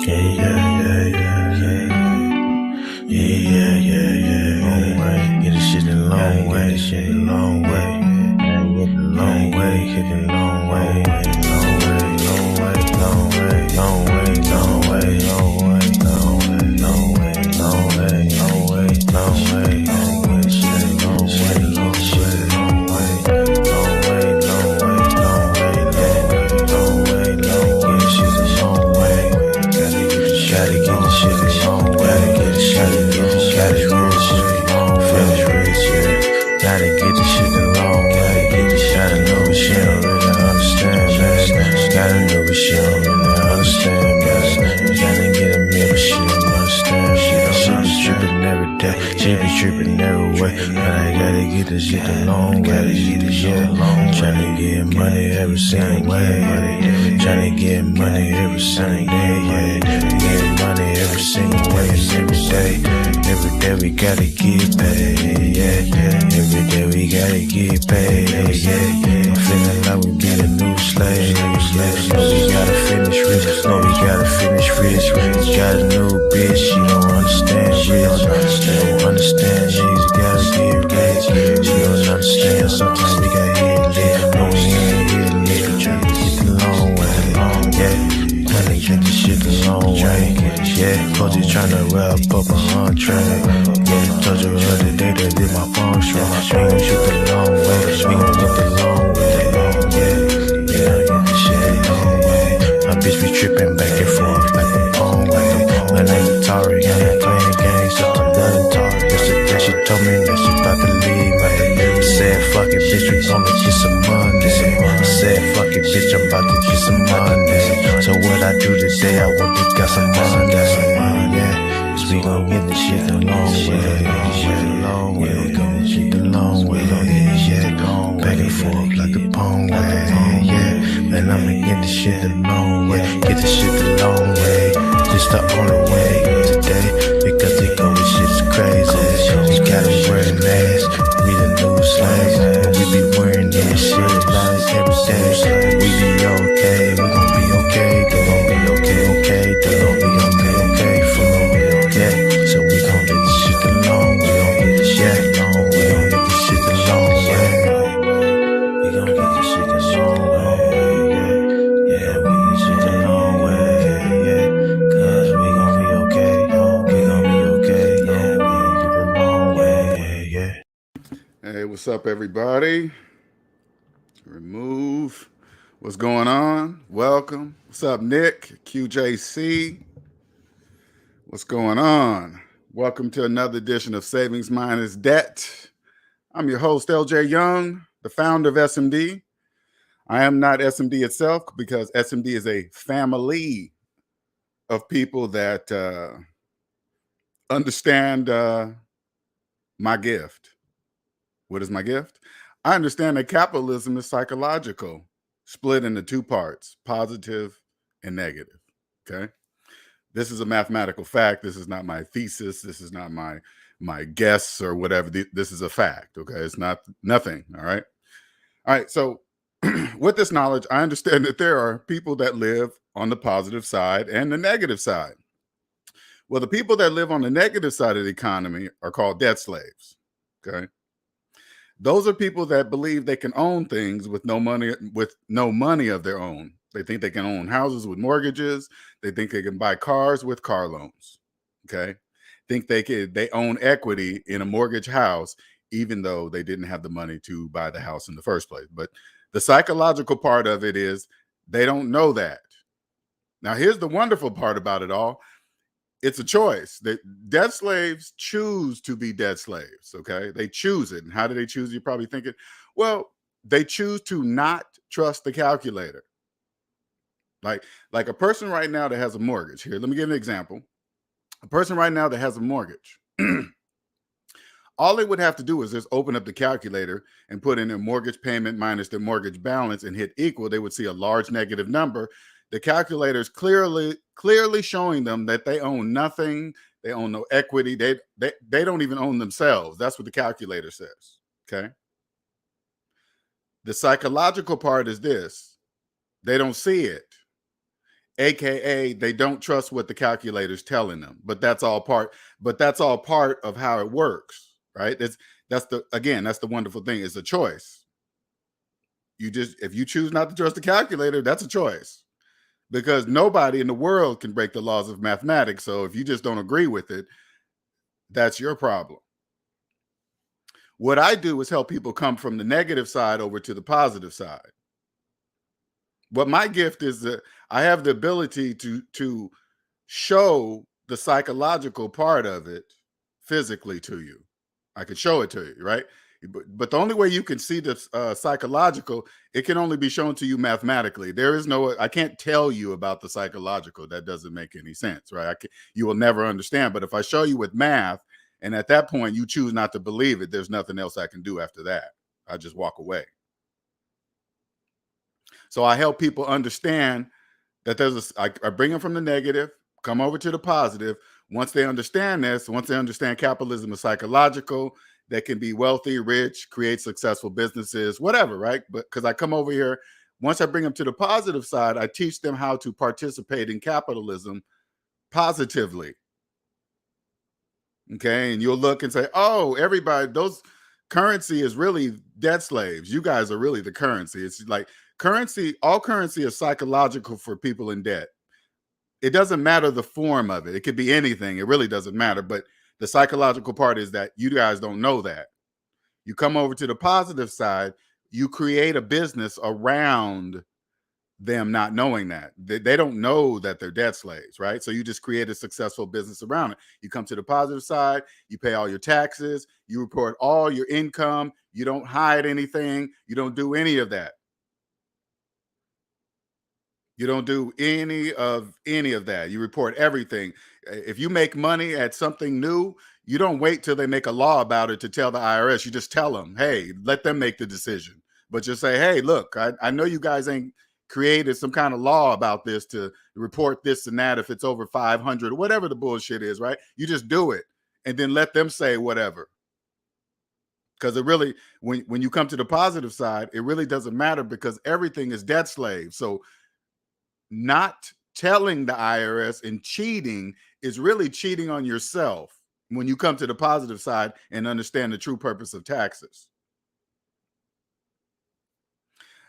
Long way, get this shit a long way, shit a long way. Long way, hit the long way, long way, long way, long way, long way, long way, long way, long way, long way, long way, long way, long way, long way, shit a long way, long way, long way, long way, long way, long way, long way, shit a long way. Gotta get the shit a long way, get the shit a long way. Gotta get the shit a long way. Gotta know what she don't really understand, man. Gotta know what she don't really understand, man. Gotta get a meal, but she don't understand. She be trippin' every day, she be trippin' every way. But I gotta get this shit a long way, yeah. Tryna get money every single way, tryna get money every single day, yeah. Get money every single way, every day. Every day we gotta get paid, yeah. Every day we gotta get paid, yeah. I'm feeling like we be the new slaves. No, we gotta finish rich. No, we gotta finish rich. Got a new bitch, she don't understand. She don't understand. She's gotta get rich. She don't understand. Sometimes we gotta hit lit. No, we ain't hit lit. Tryna get the long way, yeah. Tryna get the shit the long way, yeah. Coach is tryna wrap up a entree, yeah. Told you the other day that did my phone strong. We gon' shoot the long way, we gon' get the long way, yeah. Yeah, get the shit the long way. My bitch be trippin' back and forth like a phone way. My name is Tari, I ain't playing games, so I'm done Tari. Yesterday she told me that she about to leave, I said fuck it, bitch, we gonna get some money. I said fuck it, bitch, I'm about to get some money. So what I do today, I want to get some money, yeah. Cause we gon' get this shit the long way, long way, we gon' get the long way, yeah. Back and forth like the pong way, yeah. Man, I'ma get this shit the long way, get this shit the long way. Just the only way today, because they go with shit's crazy. We gotta wear a mask, we the new slaves, and we be wearing this shit like every day. We be okay, we gon' be okay, they gon' be okay, they gon' be okay for me, yeah. So we gon' get this shit the long way, we gon' get this shit long way, we gon' get this shit the long way, we gon' get this shit the long way, yeah, yeah, we get this shit the long way, yeah, cause we gon' be okay, we gon' be okay, yeah, we gon' get the long way, yeah. Hey, what's up, everybody? Remove. What's going on? Welcome. What's up, Nick? QJC. What's going on? Welcome to another edition of Savings Minus Debt. I'm your host, LJ Young, the founder of SMD. I am not SMD itself because SMD is a family of people that understand my gift. What is my gift? I understand that capitalism is psychological, split into two parts, positive and negative, okay? This is a mathematical fact. This is not my thesis. This is not my guess or whatever. This is a fact, okay? It's not nothing, all right? All right, so with this knowledge, I understand that there are people that live on the positive side and the negative side. Well, the people that live on the negative side of the economy are called debt slaves, okay? Those are people that believe they can own things with no money of their own. They think they can own houses with mortgages. They think they can buy cars with car loans. Okay. Think they own equity in a mortgage house, even though they didn't have the money to buy the house in the first place. But the psychological part of it is they don't know that. Now, here's the wonderful part about it all. It's a choice. Debt slaves choose to be debt slaves, okay? They choose it. And how do they choose? You're probably thinking, well, they choose to not trust the calculator. Like a person right now that has a mortgage. Here, let me give an example. A person right now that has a mortgage. All they would have to do is just open up the calculator and put in their mortgage payment minus their mortgage balance and hit equal. They would see a large negative number. The calculator is clearly showing them that they own nothing. They own no equity. They don't even own themselves. That's what the calculator says, okay? The psychological part is this. They don't see it. AKA they don't trust what the calculator's telling them. But that's all part of how it works, right? That's the wonderful thing. It's a choice. If you choose not to trust the calculator, that's a choice. Because nobody in the world can break the laws of mathematics. So if you just don't agree with it, that's your problem. What I do is help people come from the negative side over to the positive side. What my gift is that I have the ability to show the psychological part of it physically to you. I could show it to you, right? But the only way you can see the psychological, it can only be shown to you mathematically. There is no, I can't tell you about the psychological. That doesn't make any sense, right? You will never understand. But if I show you with math, and at that point you choose not to believe it, there's nothing else I can do after that. I just walk away. So I help people understand that I bring them from the negative, come over to the positive. Once they understand this, once they understand capitalism is psychological, they can be wealthy, rich, create successful businesses, whatever, right? But because I come over here, once I bring them to the positive side, I teach them how to participate in capitalism positively. Okay, and you'll look and say, oh, everybody, those currency is really debt slaves. You guys are really the currency. It's like currency, all currency is psychological for people in debt. It doesn't matter the form of it. It could be anything. It really doesn't matter. But the psychological part is that you guys don't know that. You come over to the positive side, you create a business around them not knowing that. They don't know that they're debt slaves, right? So you just create a successful business around it. You come to the positive side, you pay all your taxes, you report all your income, you don't hide anything, you don't do any of that. You don't do any of that. You report everything. If you make money at something new, you don't wait till they make a law about it to tell the IRS. You just tell them, hey, let them make the decision. But just say, hey, look, I know you guys ain't created some kind of law about this to report this and that if it's over 500 or whatever the bullshit is, right? You just do it and then let them say whatever. Because it really, when you come to the positive side, it really doesn't matter because everything is debt slave. So not telling the IRS and cheating is really cheating on yourself when you come to the positive side and understand the true purpose of taxes.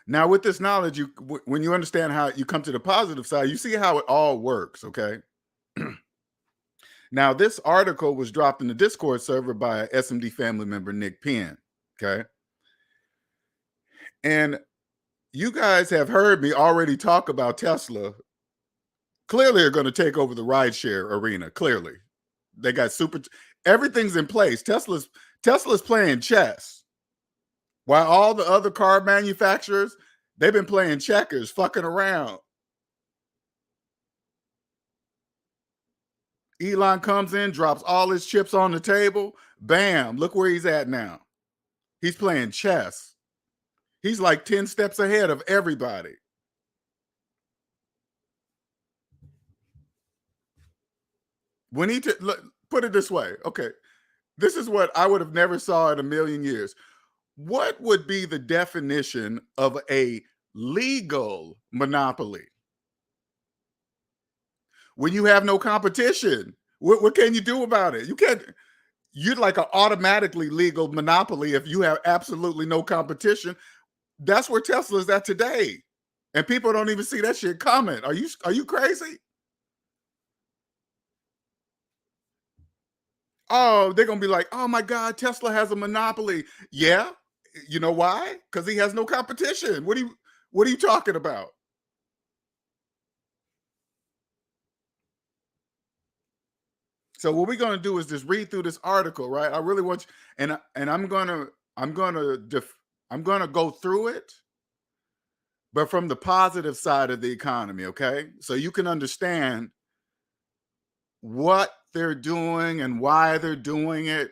Now, with this knowledge, when you understand how you come to the positive side, you see how it all works, okay? Now, this article was dropped in the Discord server by a SMD family member, Nick Penn, okay? And you guys have heard me already talk about Tesla. Clearly are going to take over the rideshare arena. Clearly. They got everything's in place. Tesla's playing chess. While all the other car manufacturers, they've been playing checkers, fucking around. Elon comes in, drops all his chips on the table. Bam, look where he's at now. He's playing chess. He's like 10 steps ahead of everybody. When he put it this way, okay, this is what I would have never saw in a million years. What would be the definition of a legal monopoly? When you have no competition, what can you do about it? You can't. You'd like an automatically legal monopoly if you have absolutely no competition. That's where Tesla's at today, and people don't even see that shit coming. Are you crazy? Oh, they're gonna be like, oh my God, Tesla has a monopoly. Yeah, you know why? Because he has no competition. What are you talking about? So what we're gonna do is just read through this article, right? I really want you, and I'm gonna go through it, but from the positive side of the economy, okay? So you can understand what they're doing and why they're doing it.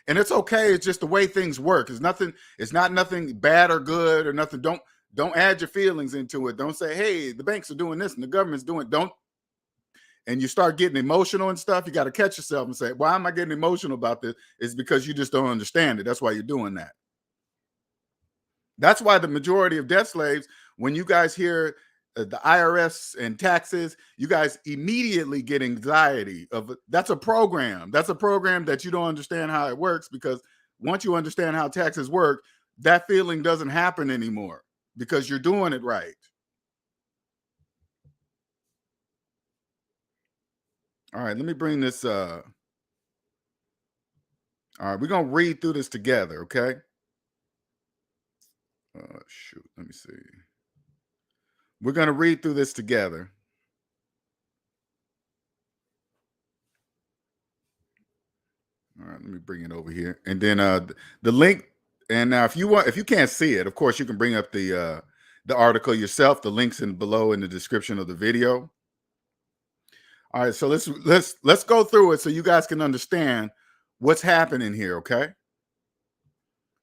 And it's okay. It's just the way things work. It's not nothing bad or good or nothing. Don't add your feelings into it. Don't say, hey, the banks are doing this and the government's doing, and you start getting emotional and stuff. You got to catch yourself and say, why am I getting emotional about this? It's because you just don't understand it. That's why you're doing that. That's why the majority of debt slaves, when you guys hear the IRS and taxes, you guys immediately get anxiety of that's a program. That's a program that you don't understand how it works, because once you understand how taxes work, that feeling doesn't happen anymore because you're doing it right. All right, let me bring this. All right, we're going to read through this together, okay? Shoot, let me see. We're going to read through this together. All right, let me bring it over here. And then the link, and now if you can't see it, of course you can bring up the article yourself. The link's below in the description of the video. All right, so let's go through it so you guys can understand what's happening here, okay?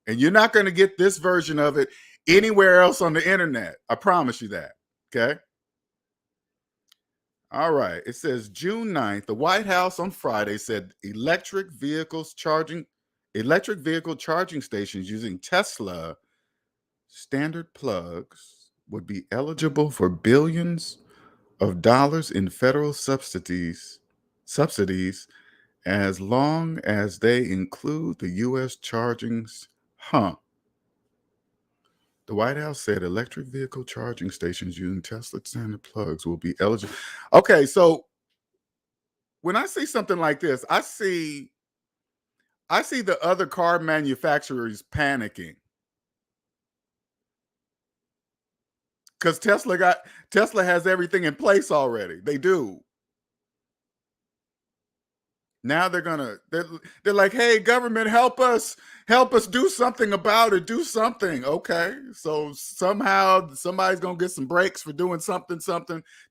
And you're not going to get this version of it anywhere else on the internet. I promise you that, okay? All right. It says June 9th, the White House on Friday said electric vehicle charging stations using Tesla standard plugs would be eligible for billions of dollars in federal subsidies as long as they include the U.S. chargings. The White House said electric vehicle charging stations using Tesla standard plugs will be eligible. Okay, so when I see something like this, I see the other car manufacturers panicking because Tesla has everything in place already. They do. Now they're like, hey, government, help us do something about it. Do something. Okay. So somehow somebody's gonna get some breaks for doing something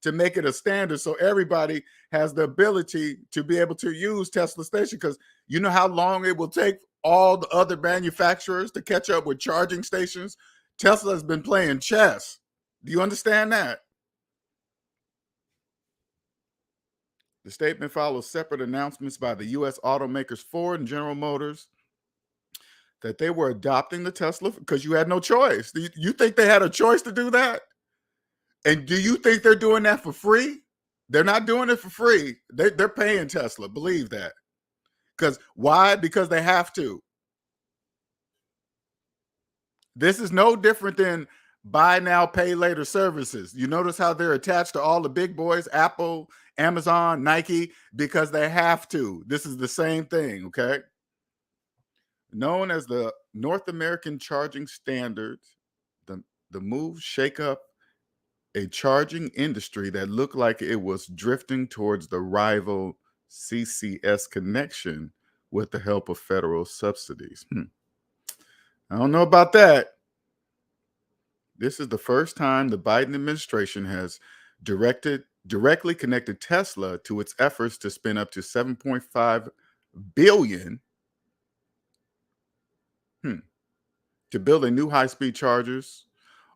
to make it a standard, so everybody has the ability to be able to use Tesla station. Because you know how long it will take all the other manufacturers to catch up with charging stations. Tesla has been playing chess. Do you understand that? The statement follows separate announcements by the U.S. automakers Ford and General Motors that they were adopting the Tesla because you had no choice. Do you think they had a choice to do that? And do you think they're doing that for free? They're not doing it for free. They're paying Tesla. Believe that. Because why? Because they have to. This is no different than buy now, pay later services. You notice how they're attached to all the big boys, Apple, Amazon, Nike, because they have to. This is the same thing, okay? Known as the North American Charging Standard, the move shake up a charging industry that looked like it was drifting towards the rival CCS connection with the help of federal subsidies. I don't know about that. This is the first time the Biden administration has directly connected Tesla to its efforts to spend up to $7.5 billion to build a new high-speed chargers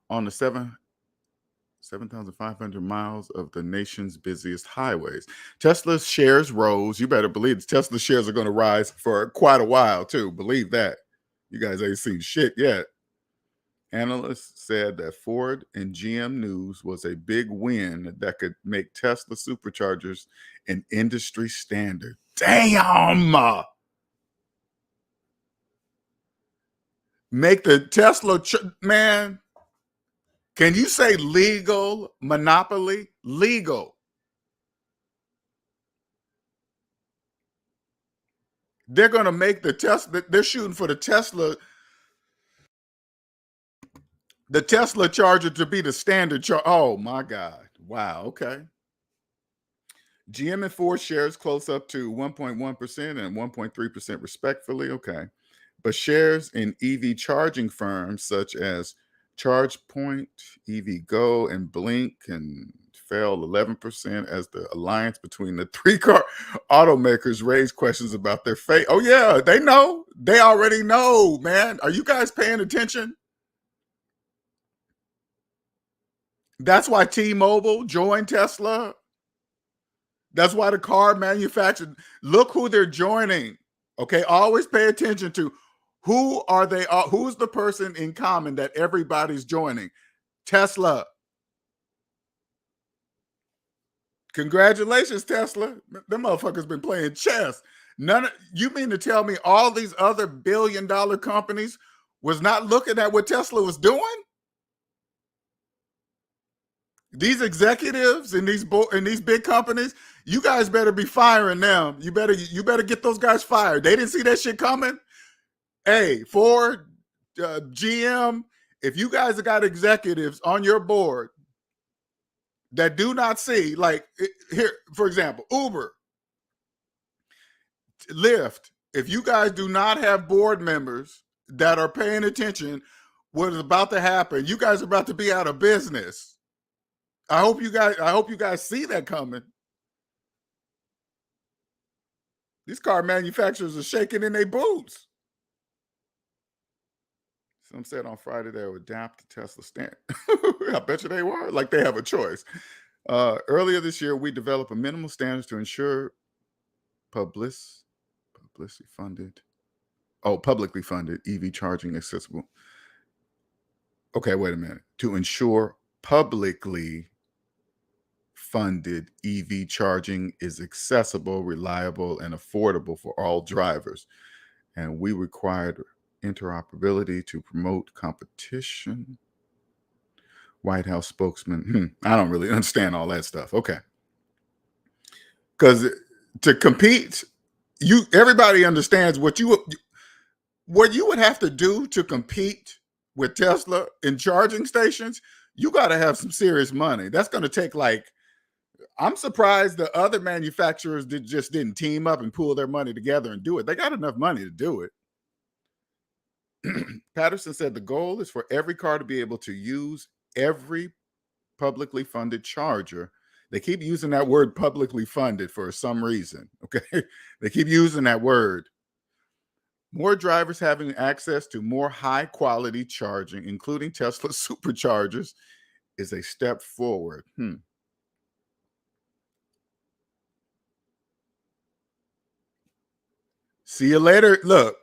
on the 7,500 miles of the nation's busiest highways. Tesla's shares rose. You better believe Tesla shares are going to rise for quite a while too. Believe that. You guys ain't seen shit yet. Analysts said that Ford and GM news was a big win that could make Tesla superchargers an industry standard. Damn! Make the Tesla, man, can you say legal monopoly? Legal. They're going to make the Tesla, they're shooting for the Tesla charger to be the standard charger. Oh my God. Wow. Okay. GM and Ford shares close up to 1.1% and 1.3% respectively. Okay. But shares in EV charging firms such as ChargePoint, EVgo, and Blink fell 11% as the alliance between the three car automakers raised questions about their fate. Oh yeah, they know. They already know, man. Are you guys paying attention? That's why T-Mobile joined Tesla. That's why the car manufacturer, look who they're joining. Okay, always pay attention to who are they, who's the person in common that everybody's joining? Tesla. Congratulations, Tesla. Them motherfuckers been playing chess. You mean to tell me all these other billion-dollar companies was not looking at what Tesla was doing? These executives in these big companies, you guys better be firing them. You better get those guys fired. They didn't see that shit coming. Hey, Ford, GM, if you guys have got executives on your board that do not see, like here, for example, Uber, Lyft, if you guys do not have board members that are paying attention what is about to happen, you guys are about to be out of business. I hope you guys see that coming. These car manufacturers are shaking in their boots. Some said on Friday they would adapt the Tesla stand. I bet you they were. Like they have a choice. Earlier this year, we developed a minimal standards to ensure publicly funded EV charging accessible. Okay, wait a minute. To ensure publicly funded EV charging is accessible, reliable, and affordable for all drivers. And we required interoperability to promote competition. White House spokesman. I don't really understand all that stuff. Okay. Because to compete, everybody understands what you would have to do to compete with Tesla in charging stations. You got to have some serious money. That's going to take I'm surprised the other manufacturers just didn't team up and pool their money together and do it. They got enough money to do it. Patterson said the goal is for every car to be able to use every publicly funded charger. They keep using that word publicly funded for some reason. Okay. They keep using that word. More drivers having access to more high quality charging, including Tesla superchargers, is a step forward. See you later. Look,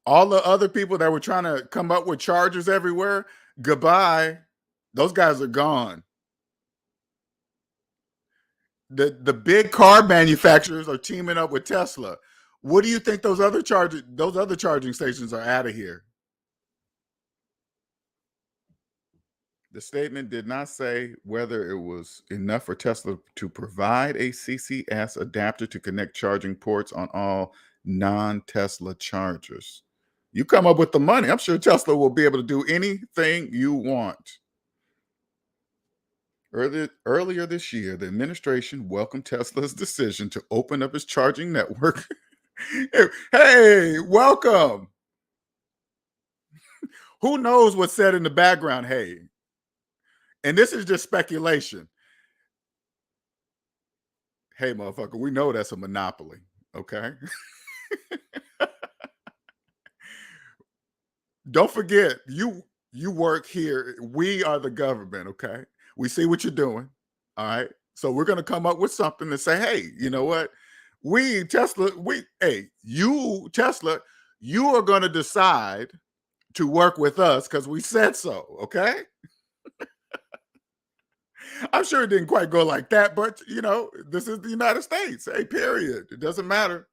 all the other people that were trying to come up with chargers everywhere, goodbye. Those guys are gone. The big car manufacturers are teaming up with Tesla. What do you think those other charging stations are out of here? The statement did not say whether it was enough for Tesla to provide a CCS adapter to connect charging ports on all non-Tesla chargers. You come up with the money, I'm sure Tesla will be able to do anything you want. Earlier this year, the administration welcomed Tesla's decision to open up its charging network. Hey, welcome. Who knows what's said in the background? Hey, and this is just speculation. Hey, motherfucker, we know that's a monopoly, okay? Don't forget, you work here. We are the government, okay? We see what you're doing, all right? So we're going to come up with something to say, hey, you know what? Tesla, you are going to decide to work with us because we said so, okay? I'm sure it didn't quite go like that, but, this is the United States. Hey, period. It doesn't matter.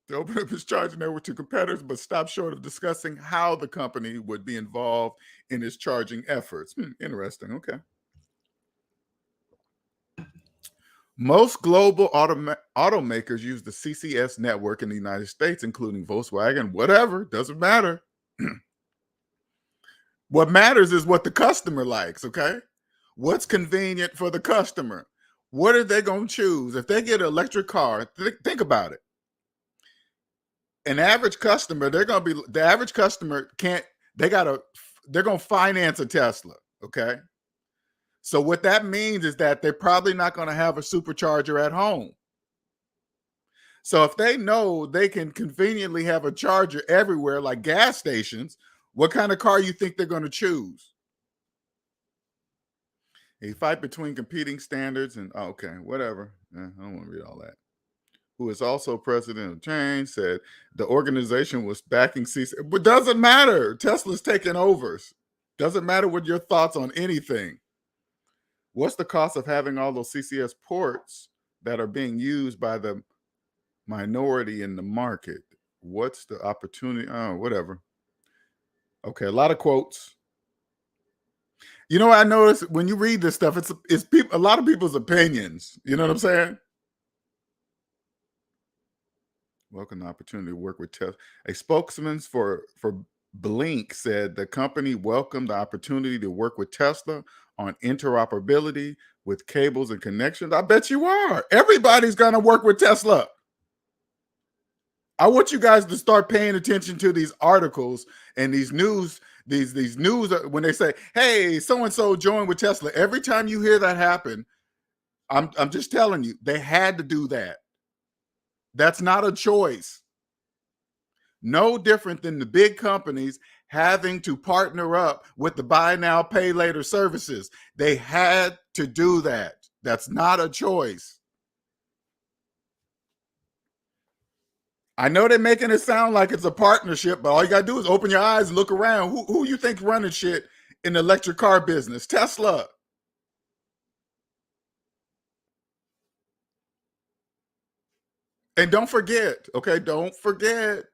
To open up its charging network to competitors, but stop short of discussing how the company would be involved in its charging efforts. Interesting. Okay. Most global automakers use the CCS network in the United States, including Volkswagen, whatever, doesn't matter. What matters is what the customer likes, okay? What's convenient for the customer? What are they going to choose? If they get an electric car, think about it. An average customer, they're going to finance a Tesla, okay? So what that means is that they're probably not going to have a supercharger at home. So if they know they can conveniently have a charger everywhere, like gas stations, what kind of car you think they're going to choose? A fight between competing standards and, okay, whatever. I don't want to read all that. Who is also president of Change, said the organization was backing CC. But doesn't matter. Tesla's taking over. Doesn't matter what your thoughts on anything. What's the cost of having all those CCS ports that are being used by the minority in the market? What's the opportunity? Oh, whatever. Okay, a lot of quotes. You know what I noticed when you read this stuff? It's people, a lot of people's opinions. You know what I'm saying? Welcome the opportunity to work with Tesla. A spokesman for Blink said the company welcomed the opportunity to work with Tesla on interoperability with cables and connections. I bet you are. Everybody's going to work with Tesla. I want you guys to start paying attention to these articles and these news, these news when they say, "Hey, so and so joined with Tesla." Every time you hear that happen, I'm just telling you, they had to do that. That's not a choice. No different than the big companies having to partner up with the buy now, pay later services. They had to do that. That's not a choice. I know they're making it sound like it's a partnership, but all you got to do is open your eyes and look around. Who you think running shit in the electric car business? Tesla. And don't forget, okay, don't forget,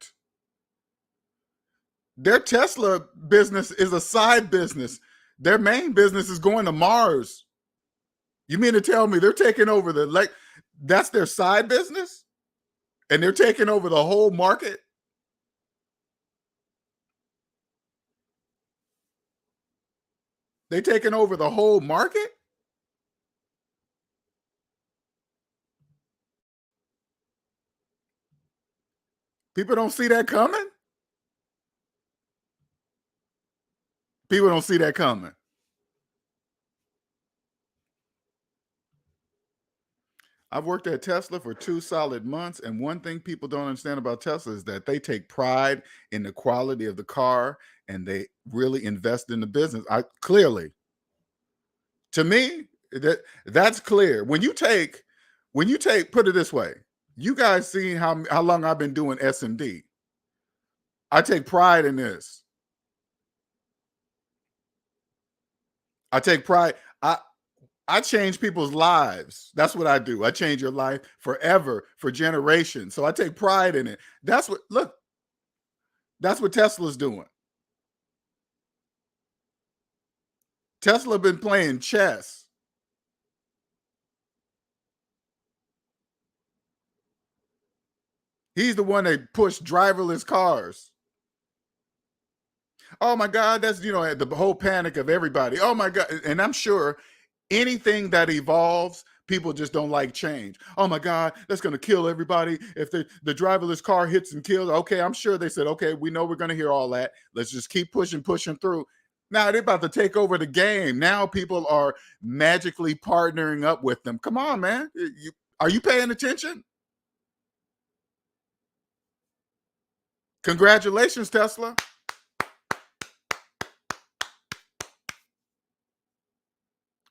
their Tesla business is a side business. Their main business is going to Mars. You mean to tell me they're taking over that's their side business? And they're taking over the whole market? They taking over the whole market? People don't see that coming? People don't see that coming. I've worked at Tesla for 2 solid months, and one thing people don't understand about Tesla is that they take pride in the quality of the car and they really invest in the business. Clearly, to me, that's clear. When you take, put it this way, you guys seen how long I've been doing SMD. I take pride in this. I take pride. I change people's lives. That's what I do. I change your life forever, for generations. So I take pride in it. That's what Tesla's doing. Tesla been playing chess. He's the one that pushed driverless cars. Oh my God, that's, the whole panic of everybody. Oh my God. And I'm sure anything that evolves, people just don't like change. Oh my God, that's going to kill everybody if the driverless car hits and kills. Okay, I'm sure they said, okay, we know we're going to hear all that. Let's just keep pushing through. Now they're about to take over the game. Now people are magically partnering up with them. Come on, man. Are you paying attention? Congratulations, Tesla.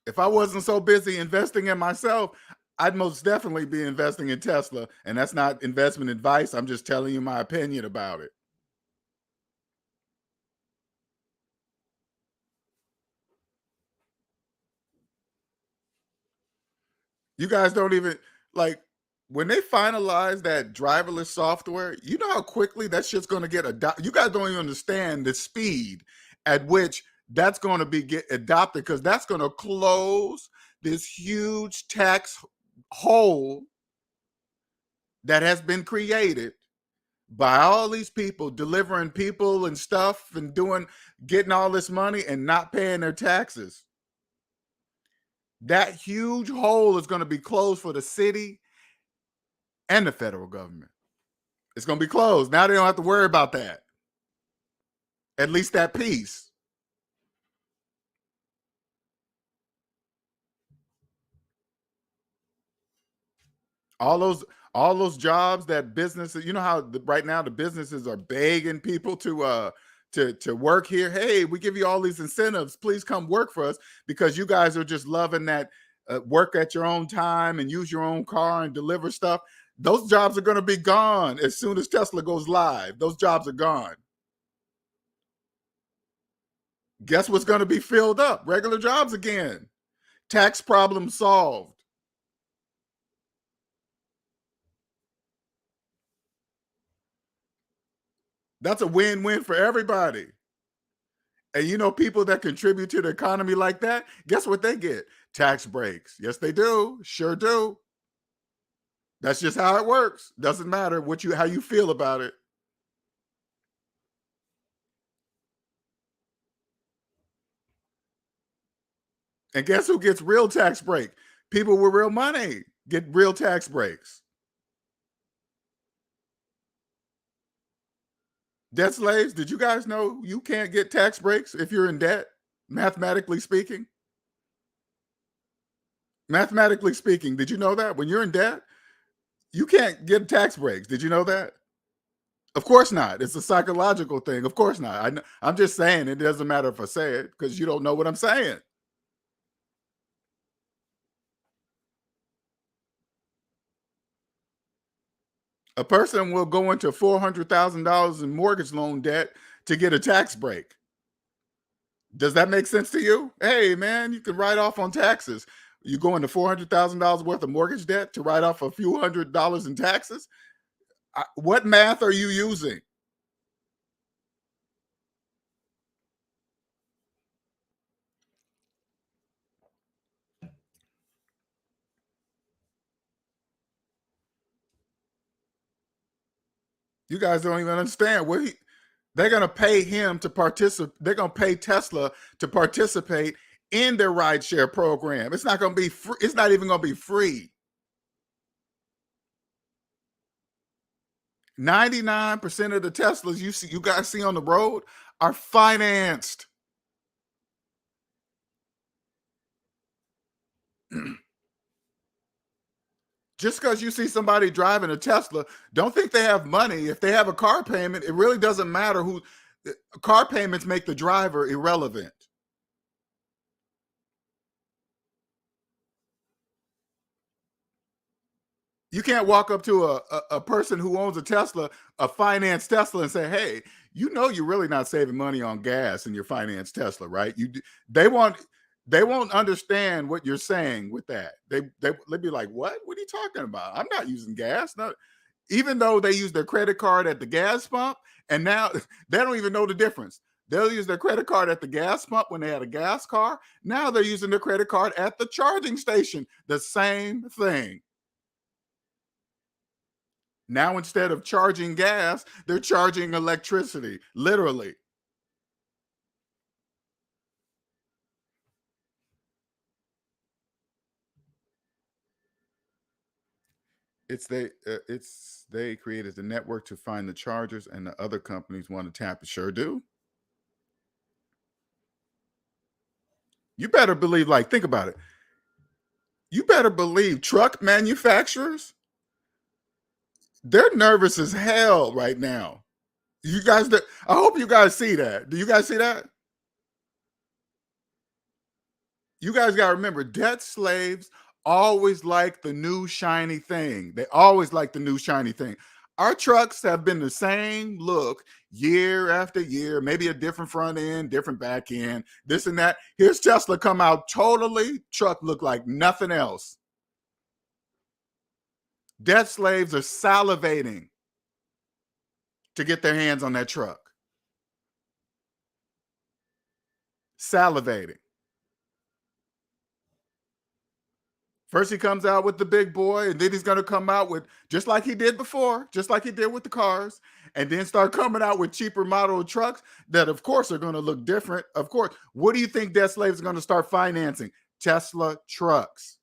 If I wasn't so busy investing in myself, I'd most definitely be investing in Tesla. And that's not investment advice. I'm just telling you my opinion about it. You guys don't even, like, when they finalize that driverless software, you know how quickly that shit's going to get adopted. You guys don't even understand the speed at which that's going to get adopted, because that's going to close this huge tax hole that has been created by all these people delivering people and stuff and getting all this money and not paying their taxes. That huge hole is going to be closed for the city and the federal government. It's going to be closed. Now they don't have to worry about that. At least that piece. All those jobs that businesses, you know how right now the businesses are begging people to work here. Hey, we give you all these incentives. Please come work for us, because you guys are just loving that work at your own time and use your own car and deliver stuff. Those jobs are going to be gone as soon as Tesla goes live. Those jobs are gone. Guess what's going to be filled up? Regular jobs again. Tax problem solved. That's a win-win for everybody. And you know, people that contribute to the economy like that, guess what they get? Tax breaks. Yes, they do. Sure do. That's just how it works. Doesn't matter how you feel about it. And guess who gets real tax break? People with real money get real tax breaks. Debt slaves, did you guys know you can't get tax breaks if you're in debt? Mathematically speaking. Mathematically speaking, did you know that? When you're in debt, you can't get tax breaks. Did you know that? Of course not. It's a psychological thing. Of course not. I'm just saying it doesn't matter if I say it because you don't know what I'm saying. A person will go into $400,000 in mortgage loan debt to get a tax break. Does that make sense to you? Hey, man, you can write off on taxes. You go into $400,000 worth of mortgage debt to write off a few $100s in taxes? What math are you using? You guys don't even understand what they're going to pay him to participate. They're going to pay Tesla to participate in their rideshare program. It's not going to be free. It's not even going to be free. 99% of the Teslas you guys see on the road are financed. Just because you see somebody driving a Tesla, don't think they have money. If they have a car payment, it really doesn't matter who. Car payments make the driver irrelevant. You can't walk up to a person who owns a Tesla, a financed Tesla, and say, "Hey, you know you're really not saving money on gas in your financed Tesla, right?" They won't understand what you're saying with that. They'd be like, "What? What are you talking about? I'm not using gas." No, even though they use their credit card at the gas pump, and now they don't even know the difference. They'll use their credit card at the gas pump when they had a gas car. Now they're using their credit card at the charging station. The same thing. Now, instead of charging gas, they're charging electricity, literally. They created the network to find the chargers, and the other companies want to tap it. Sure do. You better believe, like, think about it. You better believe truck manufacturers, they're nervous as hell right now. You guys, I hope you guys see that. Do you guys see that? You guys got to remember, debt slaves always like the new shiny thing. They always like the new shiny thing. Our trucks have been the same look year after year, maybe a different front end, different back end, this and that. Here's Tesla come out totally, truck look like nothing else. Debt slaves are salivating to get their hands on that truck. Salivating. First, he comes out with the big boy, and then he's going to come out with, just like he did before, just like he did with the cars, and then start coming out with cheaper model trucks that, of course, are going to look different. Of course, what do you think debt slaves are going to start financing? Tesla trucks.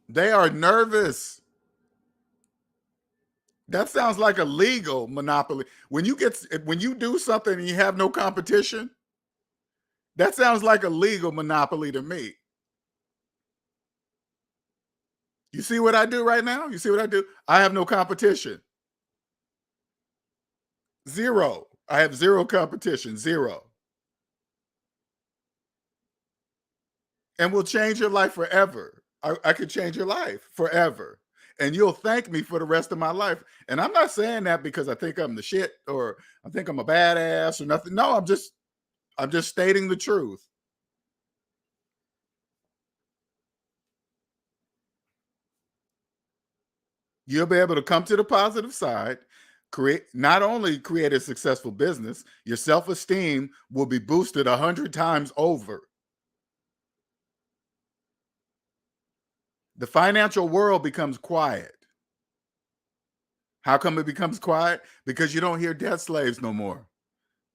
They are nervous. That sounds like a legal monopoly. When you do something and you have no competition, that sounds like a legal monopoly to me. You see what I do right now? You see what I do? I have no competition. Zero. I have zero competition. Zero. And will change your life forever. I could change your life forever. And you'll thank me for the rest of my life. And I'm not saying that because I think I'm the shit or I think I'm a badass or nothing. No, I'm just stating the truth. You'll be able to come to the positive side, not only create a successful business, your self-esteem will be boosted 100 times over. The financial world becomes quiet. How come it becomes quiet? Because you don't hear debt slaves no more.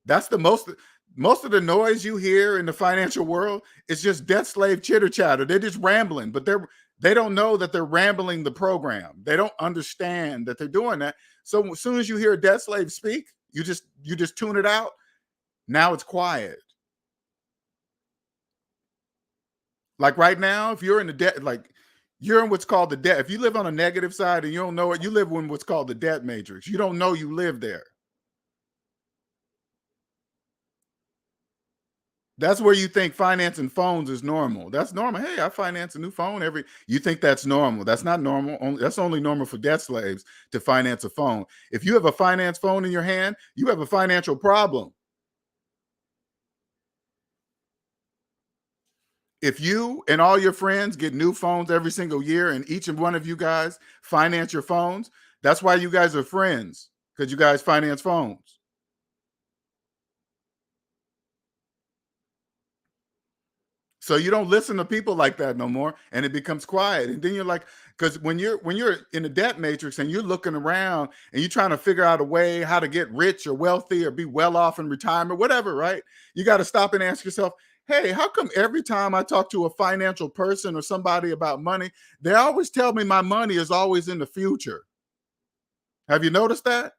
That's the most of the noise you hear in the financial world is just debt slave chitter chatter. They're just rambling, but they don't know that they're rambling the program. They don't understand that they're doing that. So as soon as you hear a debt slave speak, you just tune it out. Now it's quiet. Like right now, if you're in the debt, like you're in what's called the debt. If you live on a negative side and you don't know it, you live in what's called the debt matrix. You don't know you live there. That's where you think financing phones is normal. That's normal. Hey, I finance a new phone you think that's normal. That's not normal. That's only normal for debt slaves to finance a phone. If you have a finance phone in your hand, you have a financial problem. If you and all your friends get new phones every single year and each and one of you guys finance your phones, that's why you guys are friends, because you guys finance phones. So you don't listen to people like that no more, and it becomes quiet. And then you're like, because when you're in the debt matrix and you're looking around and you're trying to figure out a way how to get rich or wealthy or be well off in retirement, whatever, right? You got to stop and ask yourself, hey, how come every time I talk to a financial person or somebody about money, they always tell me my money is always in the future? Have you noticed that?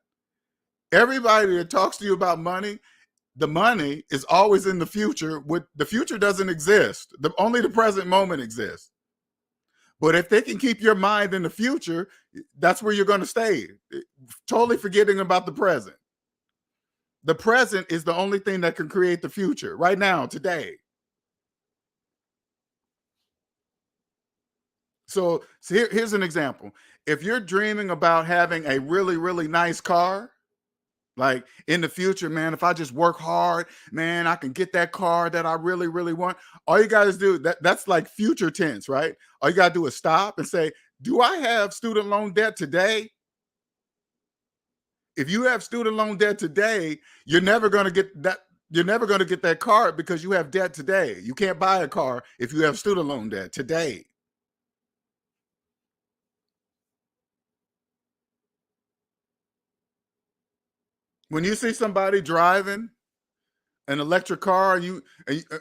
Everybody that talks to you about money, the money is always in the future. The future doesn't exist. Only the present moment exists. But if they can keep your mind in the future, that's where you're going to stay, totally forgetting about the present. The present is the only thing that can create the future right now, today. So here's an example. If you're dreaming about having a really, really nice car, like in the future, man, if I just work hard, man, I can get that car that I really, really want. All you guys do, that's like future tense, right? All you gotta do is stop and say, do I have student loan debt today? If you have student loan debt today, you're never gonna get that. You're never going to get that car because you have debt today. You can't buy a car if you have student loan debt today. When you see somebody driving an electric car,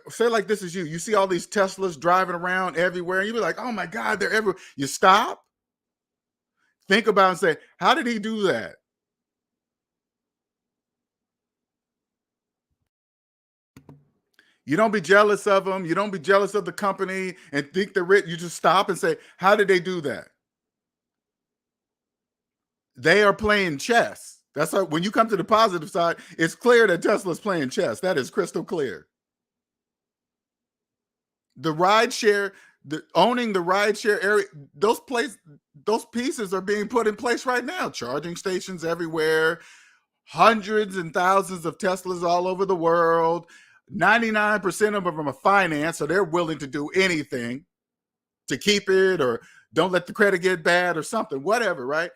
say like this is you see all these Teslas driving around everywhere, and you be like, oh my God, they're everywhere. You stop, think about it and say, how did he do that? You don't be jealous of them. You don't be jealous of the company and think they're rich. You just stop and say, how did they do that? They are playing chess. That's why when you come to the positive side, it's clear that Tesla's playing chess. That is crystal clear. The ride share, owning the ride share area, those pieces are being put in place right now. Charging stations everywhere, hundreds and thousands of Teslas all over the world. 99% of them are financed, so they're willing to do anything to keep it, or don't let the credit get bad or something, whatever, right?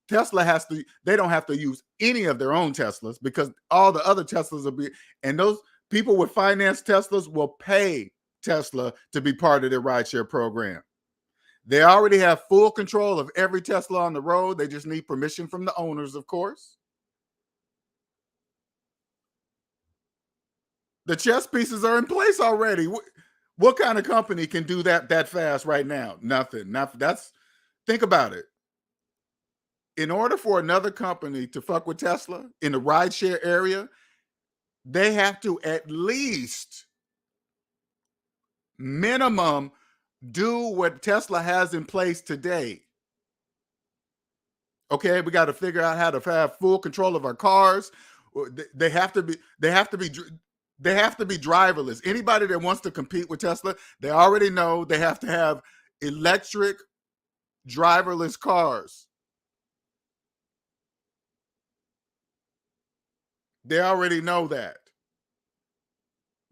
They don't have to use any of their own Teslas because all the other Teslas and those people with finance Teslas will pay Tesla to be part of their rideshare program. They already have full control of every Tesla on the road. They just need permission from the owners, of course. The chess pieces are in place already. What kind of company can do that fast right now? Nothing. Think about it. In order for another company to fuck with Tesla in the rideshare area, they have to at least minimum do what Tesla has in place today. Okay, we got to figure out how to have full control of our cars. They have to be driverless. Anybody that wants to compete with Tesla, they already know they have to have electric driverless cars. They already know that.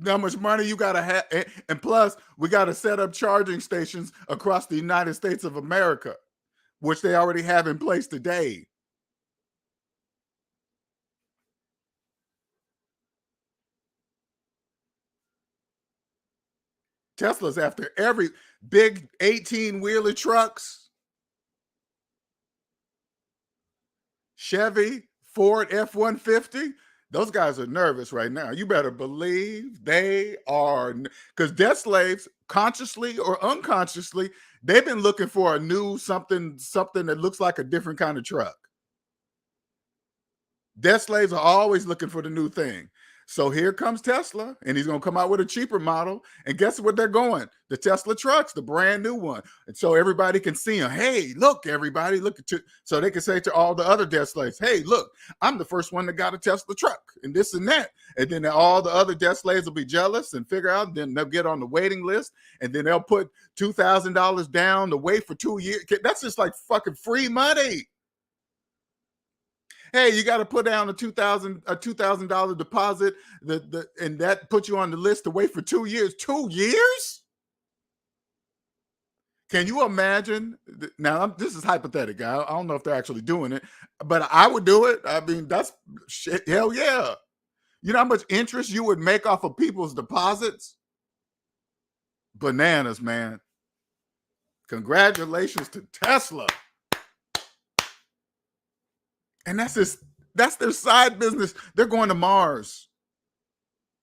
how much money you got to have. And plus, we got to set up charging stations across the United States of America, which they already have in place today. Tesla's after every big 18-wheeler trucks, Chevy, Ford F-150. Those guys are nervous right now. You better believe they are, because debt slaves, consciously or unconsciously, they've been looking for a new something that looks like a different kind of truck. Debt slaves are always looking for the new thing. So here comes Tesla, and he's going to come out with a cheaper model. And guess what they're going? The Tesla trucks, the brand new one. And so everybody can see them. Hey, look, everybody, look at you. So they can say to all the other debt slaves, hey, look, I'm the first one that got a Tesla truck and this and that. And then all the other debt slaves will be jealous and figure out, then they'll get on the waiting list, and then they'll put $2,000 down to wait for 2 years. That's just like fucking free money. Hey, you got to put down a $2,000 deposit, and that puts you on the list to wait for 2 years. 2 years? Can you imagine? Now, this is hypothetical. I don't know if they're actually doing it, but I would do it. I mean, that's shit. Hell yeah. You know how much interest you would make off of people's deposits? Bananas, man. Congratulations to Tesla. And that's their side business. They're going to Mars.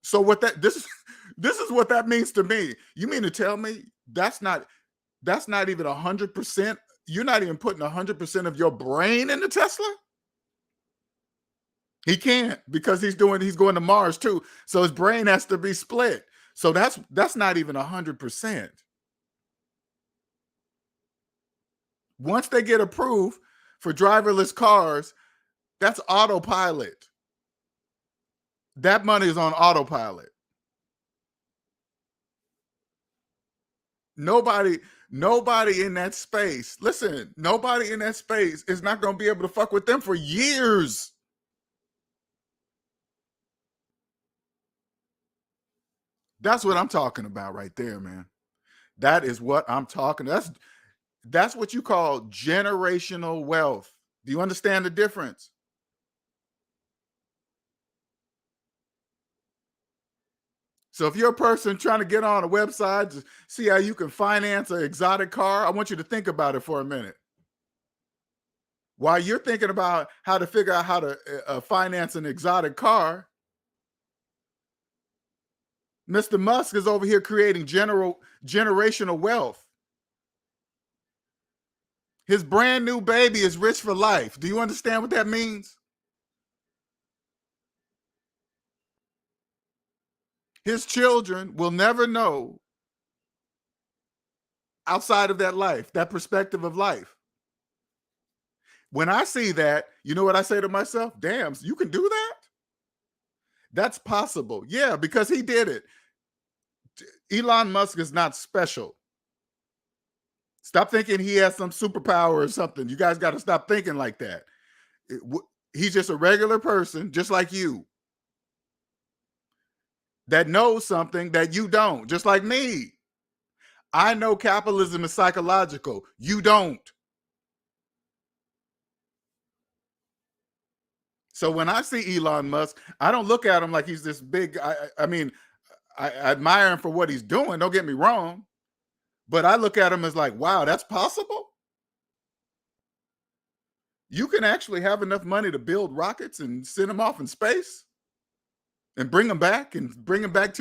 So this is what that means to me. You mean to tell me that's not even 100%? You're not even putting 100% of your brain into Tesla? He can't, because he's going to Mars too. So his brain has to be split. So that's not even 100%. Once they get approved for driverless cars, that's autopilot. That money is on autopilot. Nobody in that space, listen, nobody in that space is not going to be able to fuck with them for years. That's what I'm talking about right there, man. That is what I'm talking. That's what you call generational wealth. Do you understand the difference? So if you're a person trying to get on a website to see how you can finance an exotic car, I want you to think about it for a minute. While you're thinking about how to figure out how to finance an exotic car, Mr. Musk is over here creating generational wealth. His brand new baby is rich for life. Do you understand what that means? His children will never know outside of that life, that perspective of life. When I see that, you know what I say to myself? Damn, you can do that? That's possible. Yeah, because he did it. Elon Musk is not special. Stop thinking he has some superpower or something. You guys got to stop thinking like that. He's just a regular person, just like you, that knows something that you don't, just like me. I know capitalism is psychological. You don't. So when I see Elon Musk, I don't look at him like he's this big. I mean, I admire him for what he's doing. Don't get me wrong. But I look at him as like, wow, that's possible? You can actually have enough money to build rockets and send them off in space and bring them back to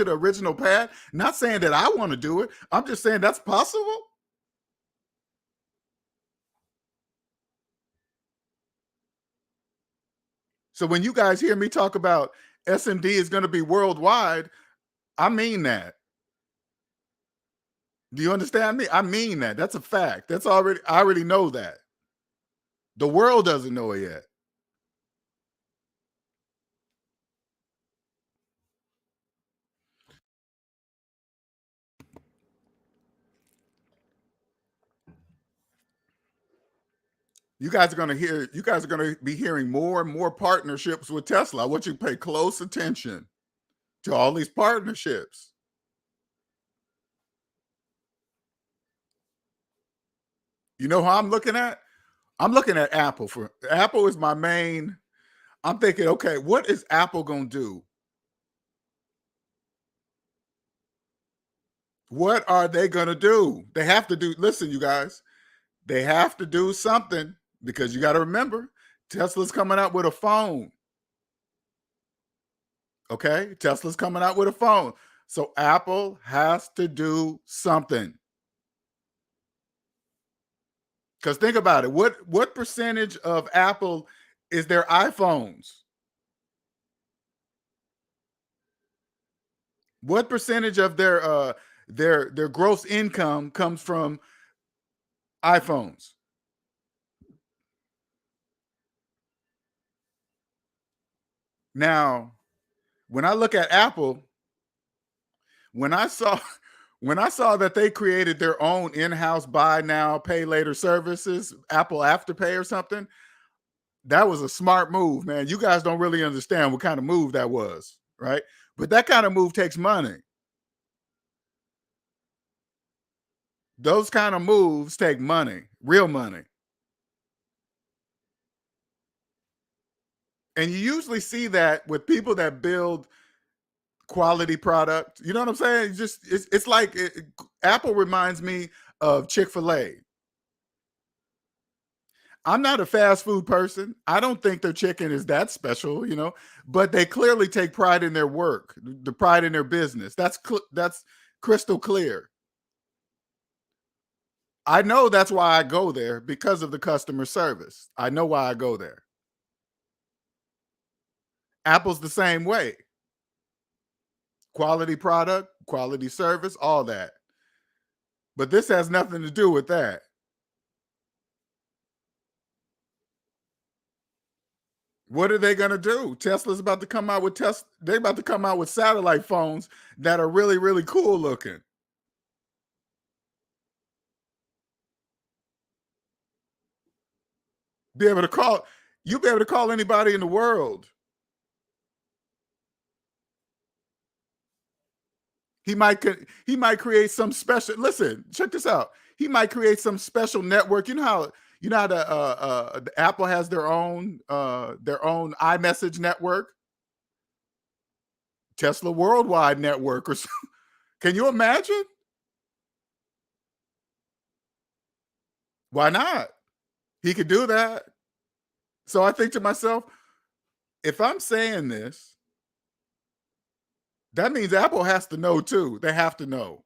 the original path. Not saying that I want to do it. I'm just saying that's possible. So when you guys hear me talk about SMD is going to be worldwide, I mean that. Do you understand me? I mean that. That's a fact. I already know that. The world doesn't know it yet. You guys are going to be hearing more and more partnerships with Tesla. I want you to pay close attention. to all these partnerships. You know who I'm looking at? I'm looking at Apple. For Apple is my main. I'm thinking, okay, what is Apple going to do? What are they going to do? They have to do, listen, you guys, they have to do something, because you got to remember, Tesla's coming out with a phone. Okay? Tesla's coming out with a phone. So Apple has to do something. Because think about it. What percentage of Apple is their iPhones? What percentage of their gross income comes from iPhones? Now, when I look at Apple, when I saw when I saw that they created their own in-house buy now, pay later services, Apple Afterpay or something, that was a smart move, man. You guys don't really understand what kind of move that was, right? But that kind of move takes money. Those kind of moves take money, real money. And you usually see that with people that build quality product. You know what I'm saying? It's like Apple reminds me of Chick-fil-A. I'm not a fast food person. I don't think their chicken is that special, but they clearly take pride in their work, the pride in their business. That's crystal clear. I know that's why I go there, because of the customer service. I know why I go there. Apple's the same way. Quality product, quality service, all that. But this has nothing to do with that. What are they going to do? Tesla's about to come out with they're about to come out with satellite phones that are really, really cool looking. Be able to call anybody in the world. He might create some special. Listen, check this out. He might create some special network. You know how the Apple has their own iMessage network, Tesla Worldwide Network, or something. Can you imagine? Why not? He could do that. So I think to myself, if I'm saying this, that means Apple has to know too. They have to know.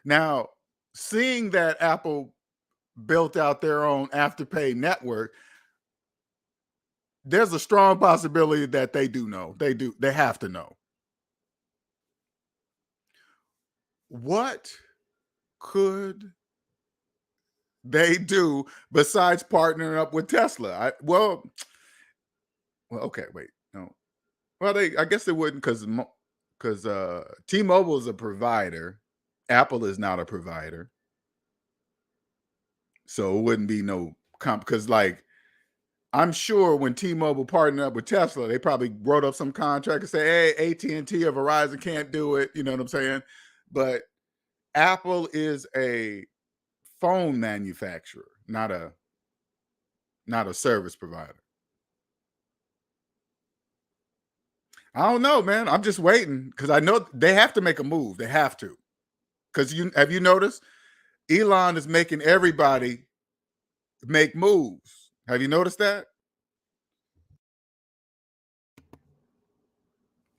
Now, seeing that Apple built out their own Afterpay network, there's a strong possibility that they do know. They have to know. What could they do besides partnering up with Tesla? Well, okay, wait, no. Well, I guess they wouldn't, because T-Mobile is a provider. Apple is not a provider, so it wouldn't be no comp. Because I'm sure when T-Mobile partnered up with Tesla, they probably wrote up some contract and say, "Hey, AT&T or Verizon can't do it." You know what I'm saying? But Apple is a phone manufacturer, not a service provider. I don't know, man. I'm just waiting, because I know they have to make a move. They have to. Because have you noticed Elon is making everybody make moves? Have you noticed that?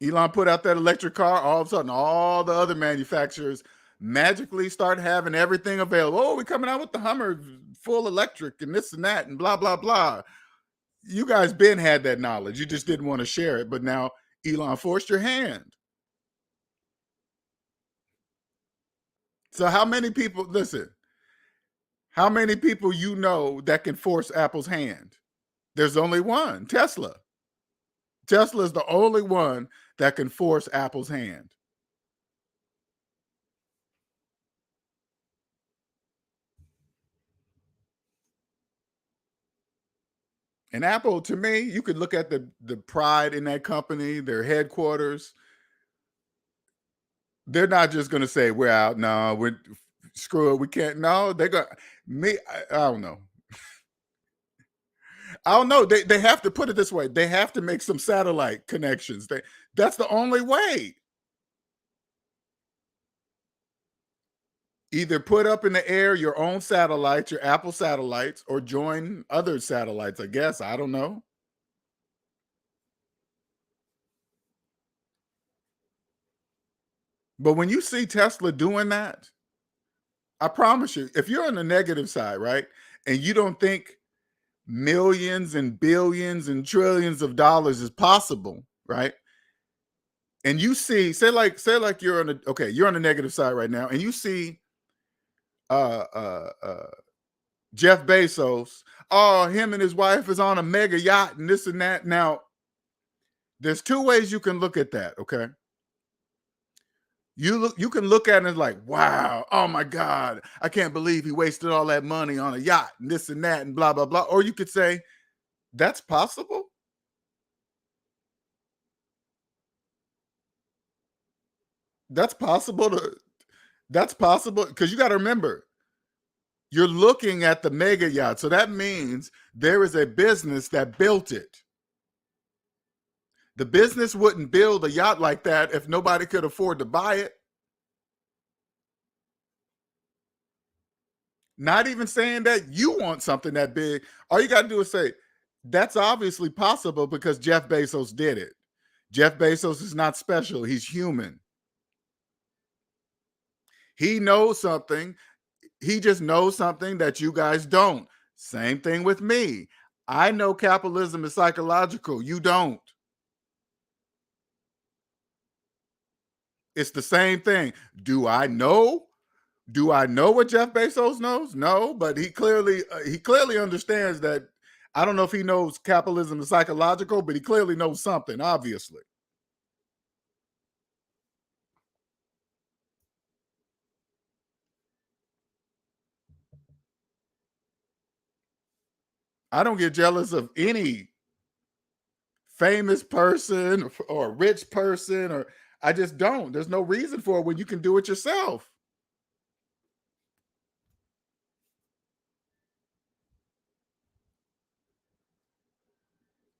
Elon put out that electric car. All of a sudden, all the other manufacturers magically start having everything available. Oh, we're coming out with the Hummer full electric and this and that and blah, blah, blah. You guys been had that knowledge. You just didn't want to share it. But now Elon forced your hand. So how many people, listen, how many people that can force Apple's hand? There's only one, Tesla. Tesla is the only one that can force Apple's hand. And Apple, to me, you could look at the pride in that company, their headquarters. They're not just going to say we're out. No, we're screw it. We can't. No, they're going. Me, I don't know. I don't know. They have to put it this way. They have to make some satellite connections. That's the only way. Either put up in the air your own satellites, your Apple satellites, or join other satellites. I guess I don't know. But when you see Tesla doing that, I promise you, if you're on the negative side, right, and you don't think millions and billions and trillions of dollars is possible, right? And you see, say like you're on the okay, you're on the negative side right now, and you see uh uh uh Jeff Bezos, oh, him and his wife is on a mega yacht and this and that. Now, there's two ways you can look at that, okay? You can look at it like, wow, oh my God, I can't believe he wasted all that money on a yacht and this and that and blah blah blah. Or you could say, that's possible. That's possible to that's possible because you got to remember, you're looking at the mega yacht. So that means there is a business that built it. The business wouldn't build a yacht like that if nobody could afford to buy it. Not even saying that you want something that big. All you got to do is say, that's obviously possible because Jeff Bezos did it. Jeff Bezos is not special. He's human. He knows something. He just knows something that you guys don't. Same thing with me. I know capitalism is psychological. You don't. It's the same thing. Do I know? Do I know what Jeff Bezos knows? No, but he clearly understands that. I don't know if he knows capitalism is psychological, but he clearly knows something, obviously. I don't get jealous of any famous person or rich person, or I just don't. There's no reason for it when you can do it yourself.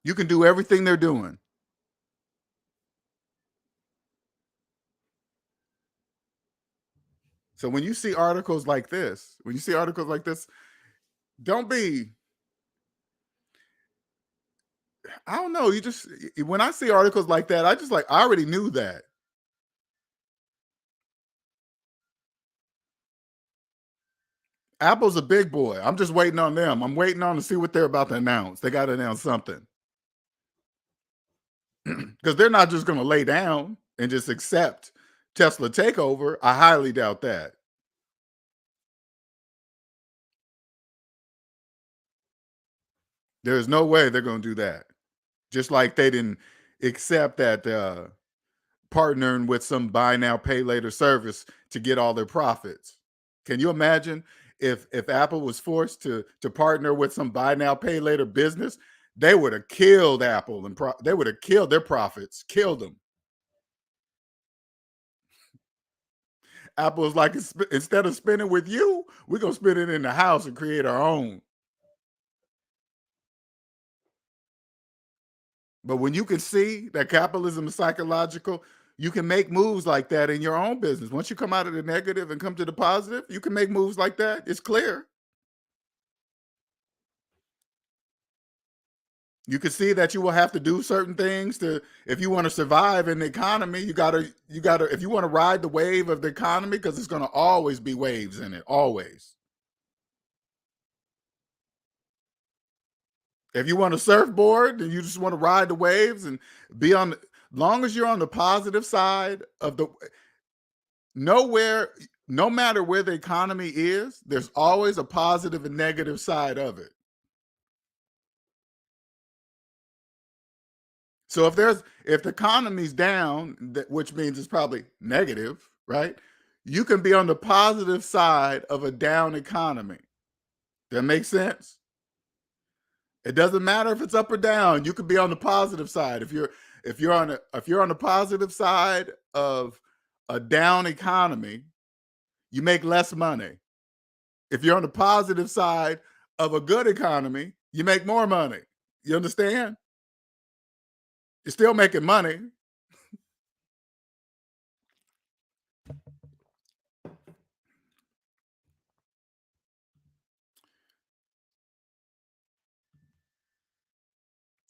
You can do everything they're doing. So when you see articles like this, don't be, I don't know. You just, when I see articles like that, I just like, I already knew that. Apple's a big boy. I'm just waiting on them. I'm waiting on to see what they're about to announce. They got to announce something because they're not just going to lay down and just accept Tesla takeover. I highly doubt that. There's no way they're going to do that. Just like they didn't accept that partnering with some buy now pay later service to get all their profits. Can you imagine if Apple was forced to partner with some buy now pay later business? They would have killed Apple and they would have killed their profits, killed them. Apple is like, instead of spending with you, we're gonna spend it in the house and create our own. But when you can see that capitalism is psychological, you can make moves like that in your own business. Once you come out of the negative and come to the positive, you can make moves like that. It's clear. You can see that you will have to do certain things to, if you want to survive in the economy, you gotta, if you want to ride the wave of the economy, because it's going to always be waves in it, always. If you want a surfboard and you just want to ride the waves and be on, long as you're on the positive side of the, nowhere, no matter where the economy is, there's always a positive and negative side of it. So if the economy's down, which means it's probably negative, right? You can be on the positive side of a down economy. That makes sense? It doesn't matter if it's up or down. You could be on the positive side. If you're on the positive side of a down economy, you make less money. If you're on the positive side of a good economy, you make more money. You understand? You're still making money.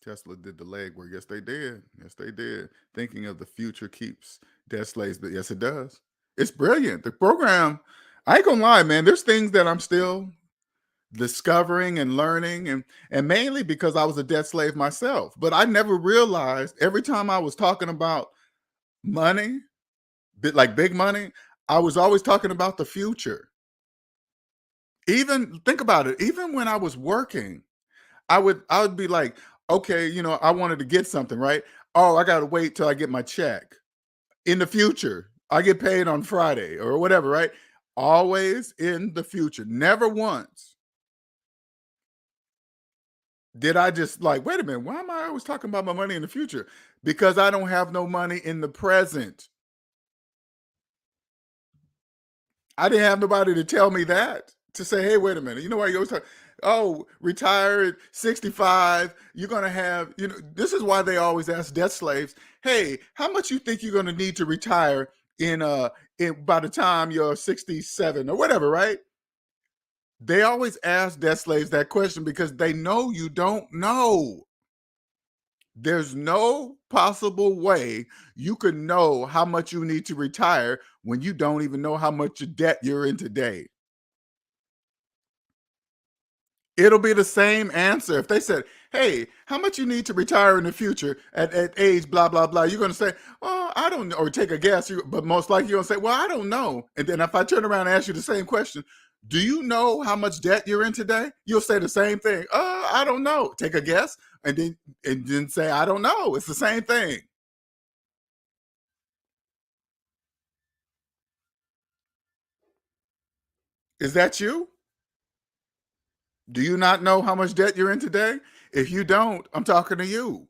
Tesla did the legwork. Yes, they did. Yes, they did. Thinking of the future keeps dead slaves, but yes, it does. It's brilliant. The program, I ain't gonna lie, man. There's things that I'm still discovering and learning, and mainly because I was a debt slave myself. But I never realized every time I was talking about money, like big money, I was always talking about the future. Even think about it, even when I was working, I would be like, okay, I wanted to get something, right? Oh, I gotta wait till I get my check. In the future, I get paid on Friday or whatever, right? Always in the future. Never once did I just like, wait a minute, why am I always talking about my money in the future? Because I don't have no money in the present. I didn't have nobody to tell me that, to say, hey, wait a minute. You know why you always talk, oh, retire at 65, you're gonna have, this is why they always ask debt slaves, hey, how much you think you're gonna need to retire in by the time you're 67 or whatever, right? They always ask debt slaves that question because they know you don't know. There's no possible way you could know how much you need to retire when you don't even know how much debt you're in today. It'll be the same answer. If they said, hey, how much you need to retire in the future at age blah, blah, blah, you're going to say, well, I don't know, or take a guess, but most likely you're going to say, well, I don't know. And then if I turn around and ask you the same question, do you know how much debt you're in today? You'll say the same thing. I don't know. Take a guess and then say, I don't know. It's the same thing. Is that you? Do you not know how much debt you're in today? If you don't, I'm talking to you.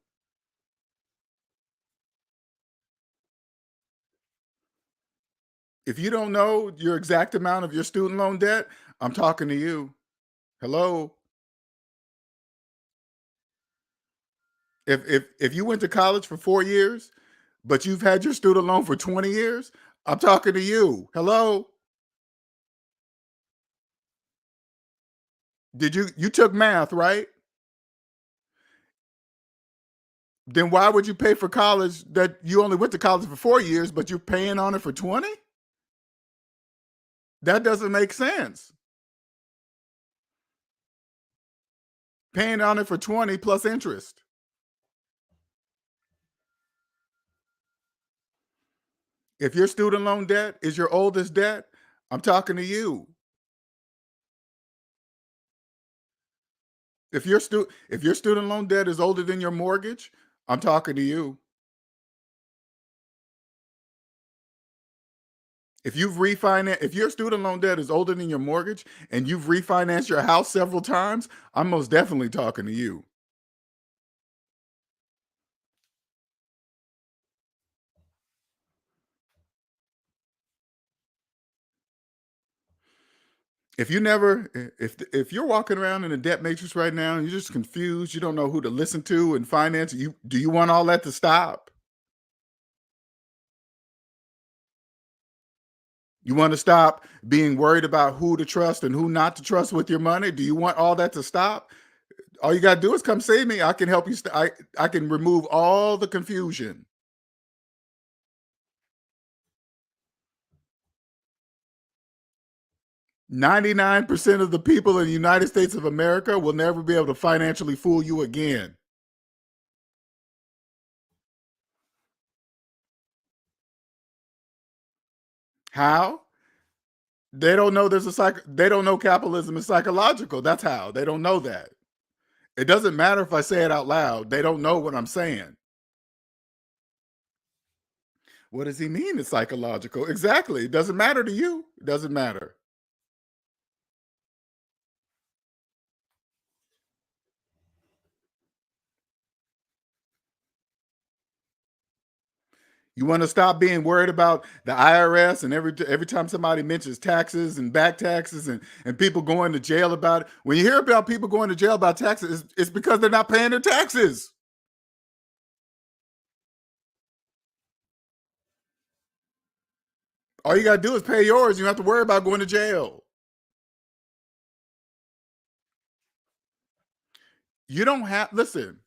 If you don't know your exact amount of your student loan debt, I'm talking to you. Hello. If you went to college for 4 years, but you've had your student loan for 20 years, I'm talking to you. Hello. Did you took math, right? Then why would you pay for college that you only went to college for 4 years, but you're paying on it for 20? That doesn't make sense. Paying on it for 20 plus interest. If your student loan debt is your oldest debt, I'm talking to you. If your student loan debt is older than your mortgage, I'm talking to you. If your student loan debt is older than your mortgage and you've refinanced your house several times, I'm most definitely talking to you. If you're walking around in a debt matrix right now and you're just confused, you don't know who to listen to and finance, do you want all that to stop? You want to stop being worried about who to trust and who not to trust with your money? Do you want all that to stop? All you got to do is come see me. I can help you. I can remove all the confusion. 99% of the people in the United States of America will never be able to financially fool you again. How? They don't know they don't know capitalism is psychological. That's how. They don't know that. It doesn't matter if I say it out loud. They don't know what I'm saying. What does he mean it's psychological? Exactly. It doesn't matter to you. It doesn't matter. You want to stop being worried about the IRS and every time somebody mentions taxes and back taxes and people going to jail about it. When you hear about people going to jail about taxes, it's because they're not paying their taxes. All you got to do is pay yours. You don't have to worry about going to jail. You don't have, listen,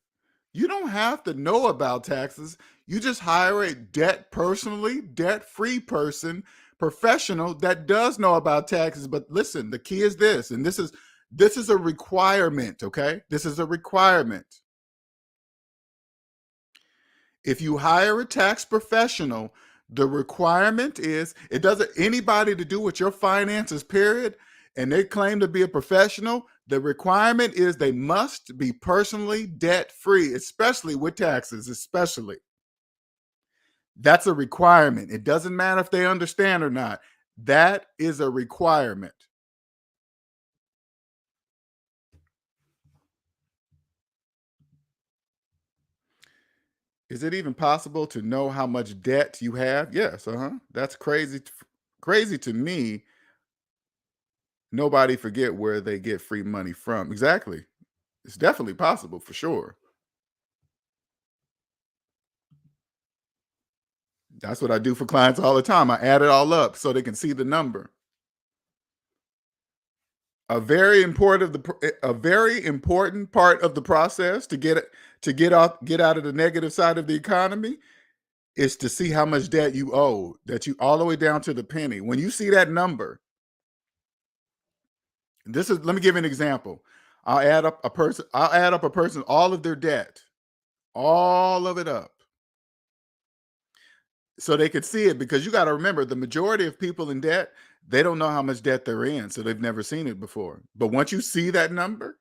you don't have to know about taxes. You just hire a debt-free person, professional that does know about taxes. But listen, the key is this, and this is a requirement, okay? This is a requirement. If you hire a tax professional, the requirement is it doesn't anybody to do with your finances, period, and they claim to be a professional, the requirement is they must be personally debt free, especially with taxes, especially. That's a requirement. It doesn't matter if they understand or not. That is a requirement. Is it even possible to know how much debt you have? Yes, That's crazy. Crazy to me. Nobody forget where they get free money from. Exactly. It's definitely possible for sure. That's what I do for clients all the time. I add it all up so they can see the number. A very important part of the process to get out of the negative side of the economy is to see how much debt you owe, that you all the way down to the penny. When you see that number, let me give you an example. I'll add up a person, all of their debt, all of it up, so they could see it, because you got to remember the majority of people in debt, they don't know how much debt they're in, so they've never seen it before. But once you see that number,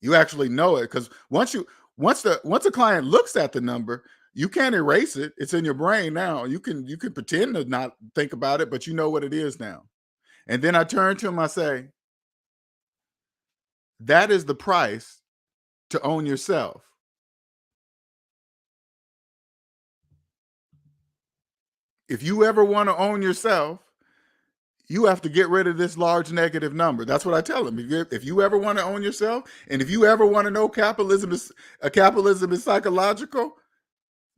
you actually know it, because once a client looks at the number, you can't erase it. It's in your brain now. You can pretend to not think about it, but you know what it is now. And then I turn to him, I say, that is the price to own yourself. If you ever want to own yourself, you have to get rid of this large negative number. That's what I tell them. If you ever want to own yourself, and if you ever want to know capitalism is psychological,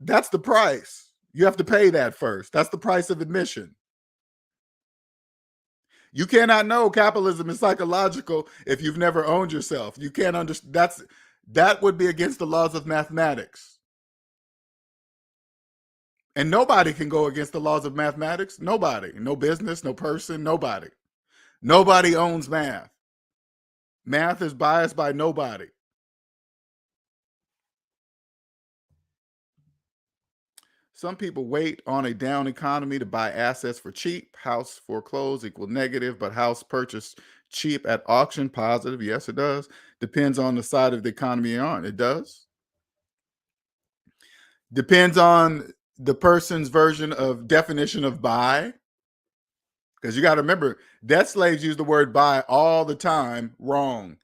that's the price. You have to pay that first. That's the price of admission. You cannot know capitalism is psychological if you've never owned yourself. You can't understand. That would be against the laws of mathematics. And nobody can go against the laws of mathematics. Nobody. No business, no person, nobody. Nobody owns math. Math is biased by nobody. Some people wait on a down economy to buy assets for cheap. House foreclosed equal negative, but house purchased cheap at auction positive. Yes, it does. Depends on the side of the economy you're on. It does. Depends on the person's version of definition of buy. Because you got to remember, debt slaves use the word buy all the time wrong.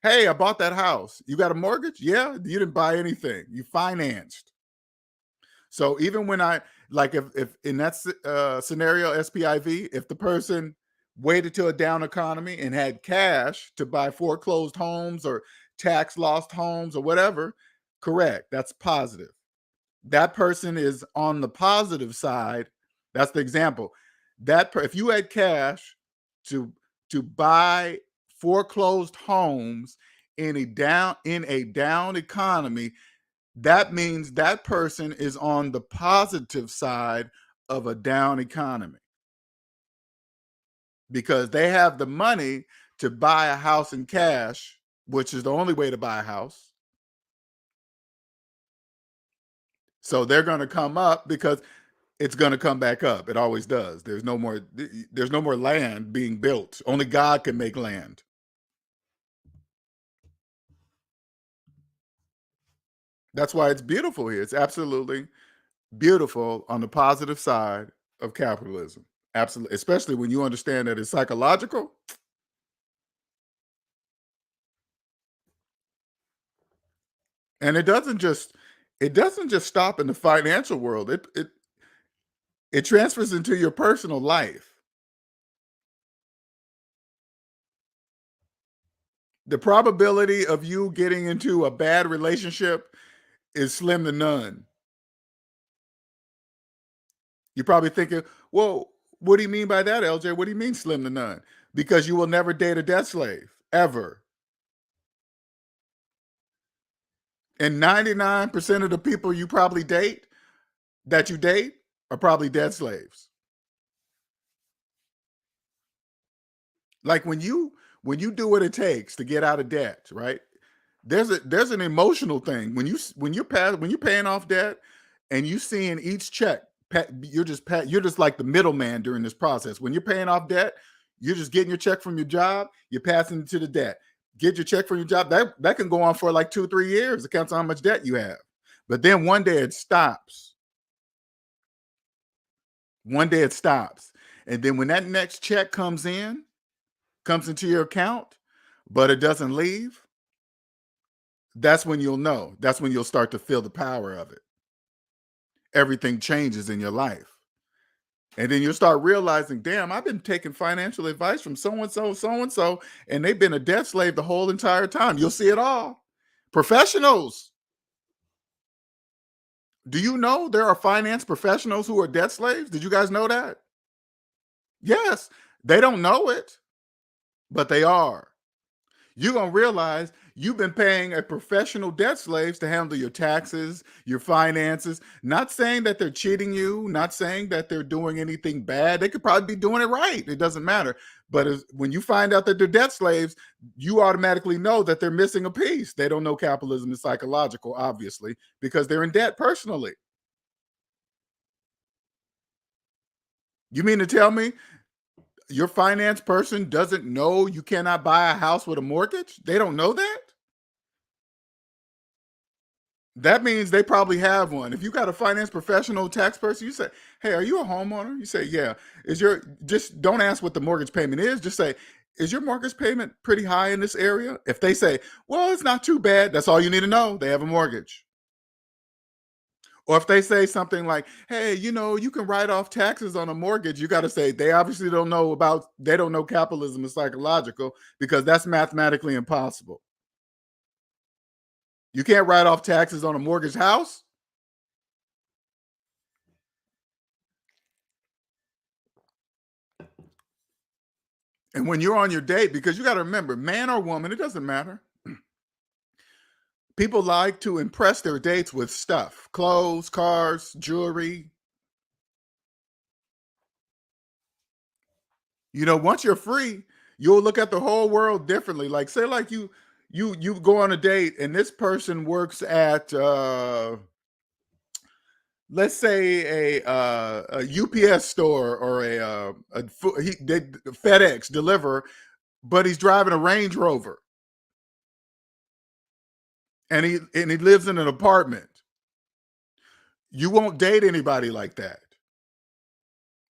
Hey, I bought that house. You got a mortgage? Yeah, you didn't buy anything. You financed. So even when if in that scenario, SPIV, if the person waited till a down economy and had cash to buy foreclosed homes or tax lost homes or whatever, correct. That's positive. That person is on the positive side. That's the example. If you had cash to buy foreclosed homes in a down economy, that means that person is on the positive side of a down economy, because they have the money to buy a house in cash, which is the only way to buy a house. So they're going to come up because it's going to come back up. It always does. There's no more land being built. Only God can make land. That's why it's beautiful here. It's absolutely beautiful on the positive side of capitalism. Absolutely. Especially when you understand that it's psychological. And it it doesn't just stop in the financial world. It transfers into your personal life. The probability of you getting into a bad relationship is slim to none. You're probably thinking, well, what do you mean by that, LJ? What do you mean slim to none? Because you will never date a debt slave, ever. And 99% of the people you probably date, that you date, are probably debt slaves. Like when you do what it takes to get out of debt, right? There's an emotional thing when you're paying off debt and you seeing each check. You're just like the middleman during this process. When you're paying off debt, you're just getting your check from your job. You're passing it to the debt. Get your check from your job. That can go on for like 2-3 years. It counts on how much debt you have. But then one day it stops. One day it stops, and then when that next check comes into your account, but it doesn't leave, that's when you'll know. That's when you'll start to feel the power of it. Everything changes in your life. And then you'll start realizing, damn, I've been taking financial advice from so-and-so, and they've been a debt slave the whole entire time. You'll see it all. Professionals. Do you know there are finance professionals who are debt slaves? Did you guys know that? Yes. They don't know it, but they are. You're going to realize you've been paying a professional debt slaves to handle your taxes, your finances. Not saying that they're cheating you, not saying that they're doing anything bad. They could probably be doing it right. It doesn't matter. But when you find out that they're debt slaves, you automatically know that they're missing a piece. They don't know capitalism is psychological, obviously, because they're in debt personally. You mean to tell me your finance person doesn't know you cannot buy a house with a mortgage? They don't know that? That means they probably have one. If you got a finance professional tax person, you say, hey, are you a homeowner? You say, yeah. Just don't ask what the mortgage payment is. Just say, is your mortgage payment pretty high in this area? If they say, well, it's not too bad, that's all you need to know. They have a mortgage. Or if they say something like, hey, you can write off taxes on a mortgage, you got to say they obviously don't know capitalism is psychological, because that's mathematically impossible. You can't write off taxes on a mortgaged house. And when you're on your date, because you got to remember, man or woman, it doesn't matter. People like to impress their dates with stuff, clothes, cars, jewelry. Once you're free, you'll look at the whole world differently. Like, say, like you go on a date and this person works at let's say a UPS store or they FedEx deliver, but he's driving a Range Rover and he lives in an apartment. You won't date anybody like that.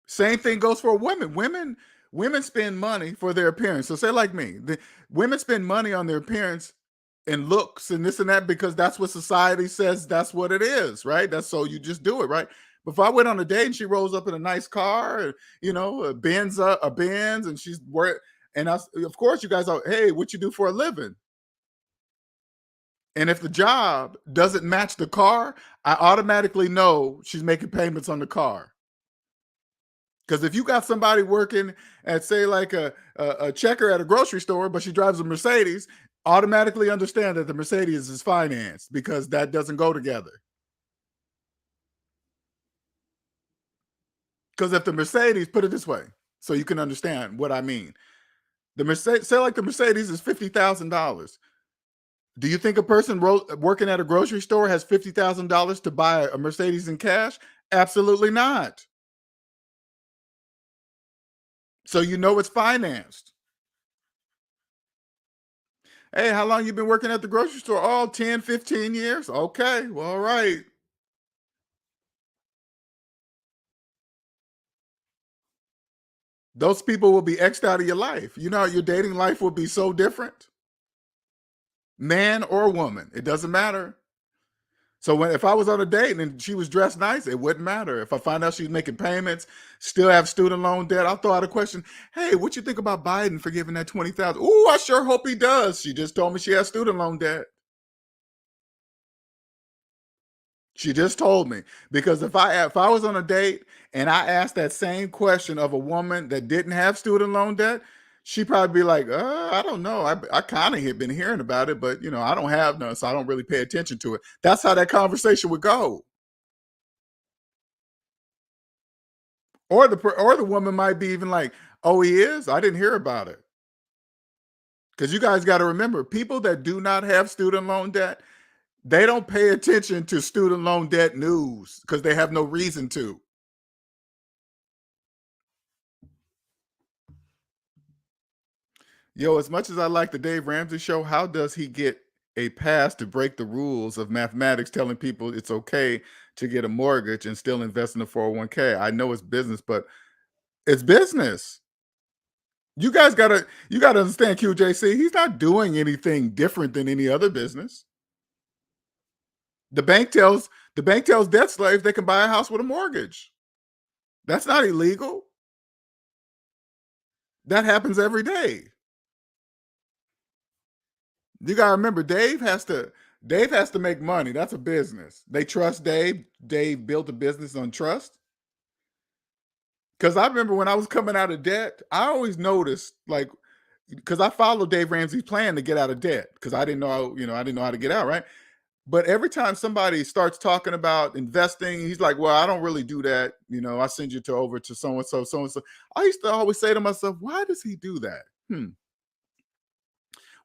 Same thing goes for women. Women spend money for their appearance. So say like me, women spend money on their appearance and looks and this and that because that's what society says that's what it is, right? That's so you just do it, right? But if I went on a date and she rolls up in a nice car, a Benz, and she's of course you guys are, hey, what you do for a living? And if the job doesn't match the car, I automatically know she's making payments on the car. Because if you got somebody working at, say, like a checker at a grocery store, but she drives a Mercedes, automatically understand that the Mercedes is financed, because that doesn't go together. Because if the Mercedes, put it this way, so you can understand what I mean. The Mercedes, say like the Mercedes is $50,000. Do you think a person working at a grocery store has $50,000 to buy a Mercedes in cash? Absolutely not. So it's financed. Hey, how long you been working at the grocery store? Oh, 10, 15 years. Okay, well, all right. Those people will be X'd out of your life. Your dating life will be so different. Man or woman, it doesn't matter. So if I was on a date and she was dressed nice, it wouldn't matter. If I find out she's making payments, still have student loan debt, I'll throw out a question. Hey, what you think about Biden forgiving that 20,000? Ooh, I sure hope he does. She just told me she has student loan debt. She just told me, because if I was on a date and I asked that same question of a woman that didn't have student loan debt, she'd probably be like, I don't know. I kind of had been hearing about it, but I don't have none, so I don't really pay attention to it. That's how that conversation would go. Or the woman might be even like, oh, he is? I didn't hear about it. Because you guys got to remember, people that do not have student loan debt, they don't pay attention to student loan debt news because they have no reason to. Yo, as much as I like the Dave Ramsey show, how does he get a pass to break the rules of mathematics, telling people it's okay to get a mortgage and still invest in a 401k? I know it's business, but it's business. You gotta understand, QJC. He's not doing anything different than any other business. The bank tells debt slaves they can buy a house with a mortgage. That's not illegal. That happens every day. You gotta remember, Dave has to make money. That's a business. They trust Dave. Dave built a business on trust. Because I remember when I was coming out of debt, I always noticed, like, because I followed Dave Ramsey's plan to get out of debt because I didn't know, I didn't know how to get out, right? But every time somebody starts talking about investing, he's like, "Well, I don't really do that. I send you over to so and so, so and so." I used to always say to myself, "Why does he do that?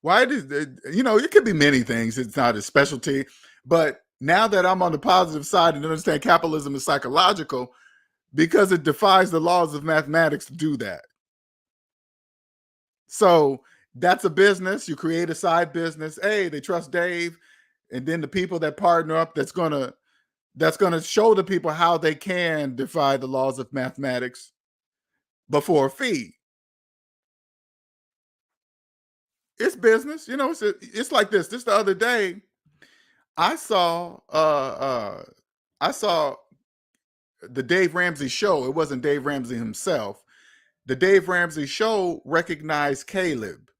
Why does it could be many things. It's not his specialty, but now that I'm on the positive side and understand capitalism is psychological, because it defies the laws of mathematics to do that. So that's a business. You create a side business. Hey, they trust Dave, and then the people that partner up, that's gonna show the people how they can defy the laws of mathematics before a fee. It's business. It's like this. Just the other day, I saw I saw the Dave Ramsey show. It wasn't Dave Ramsey himself. The Dave Ramsey show recognized Caleb.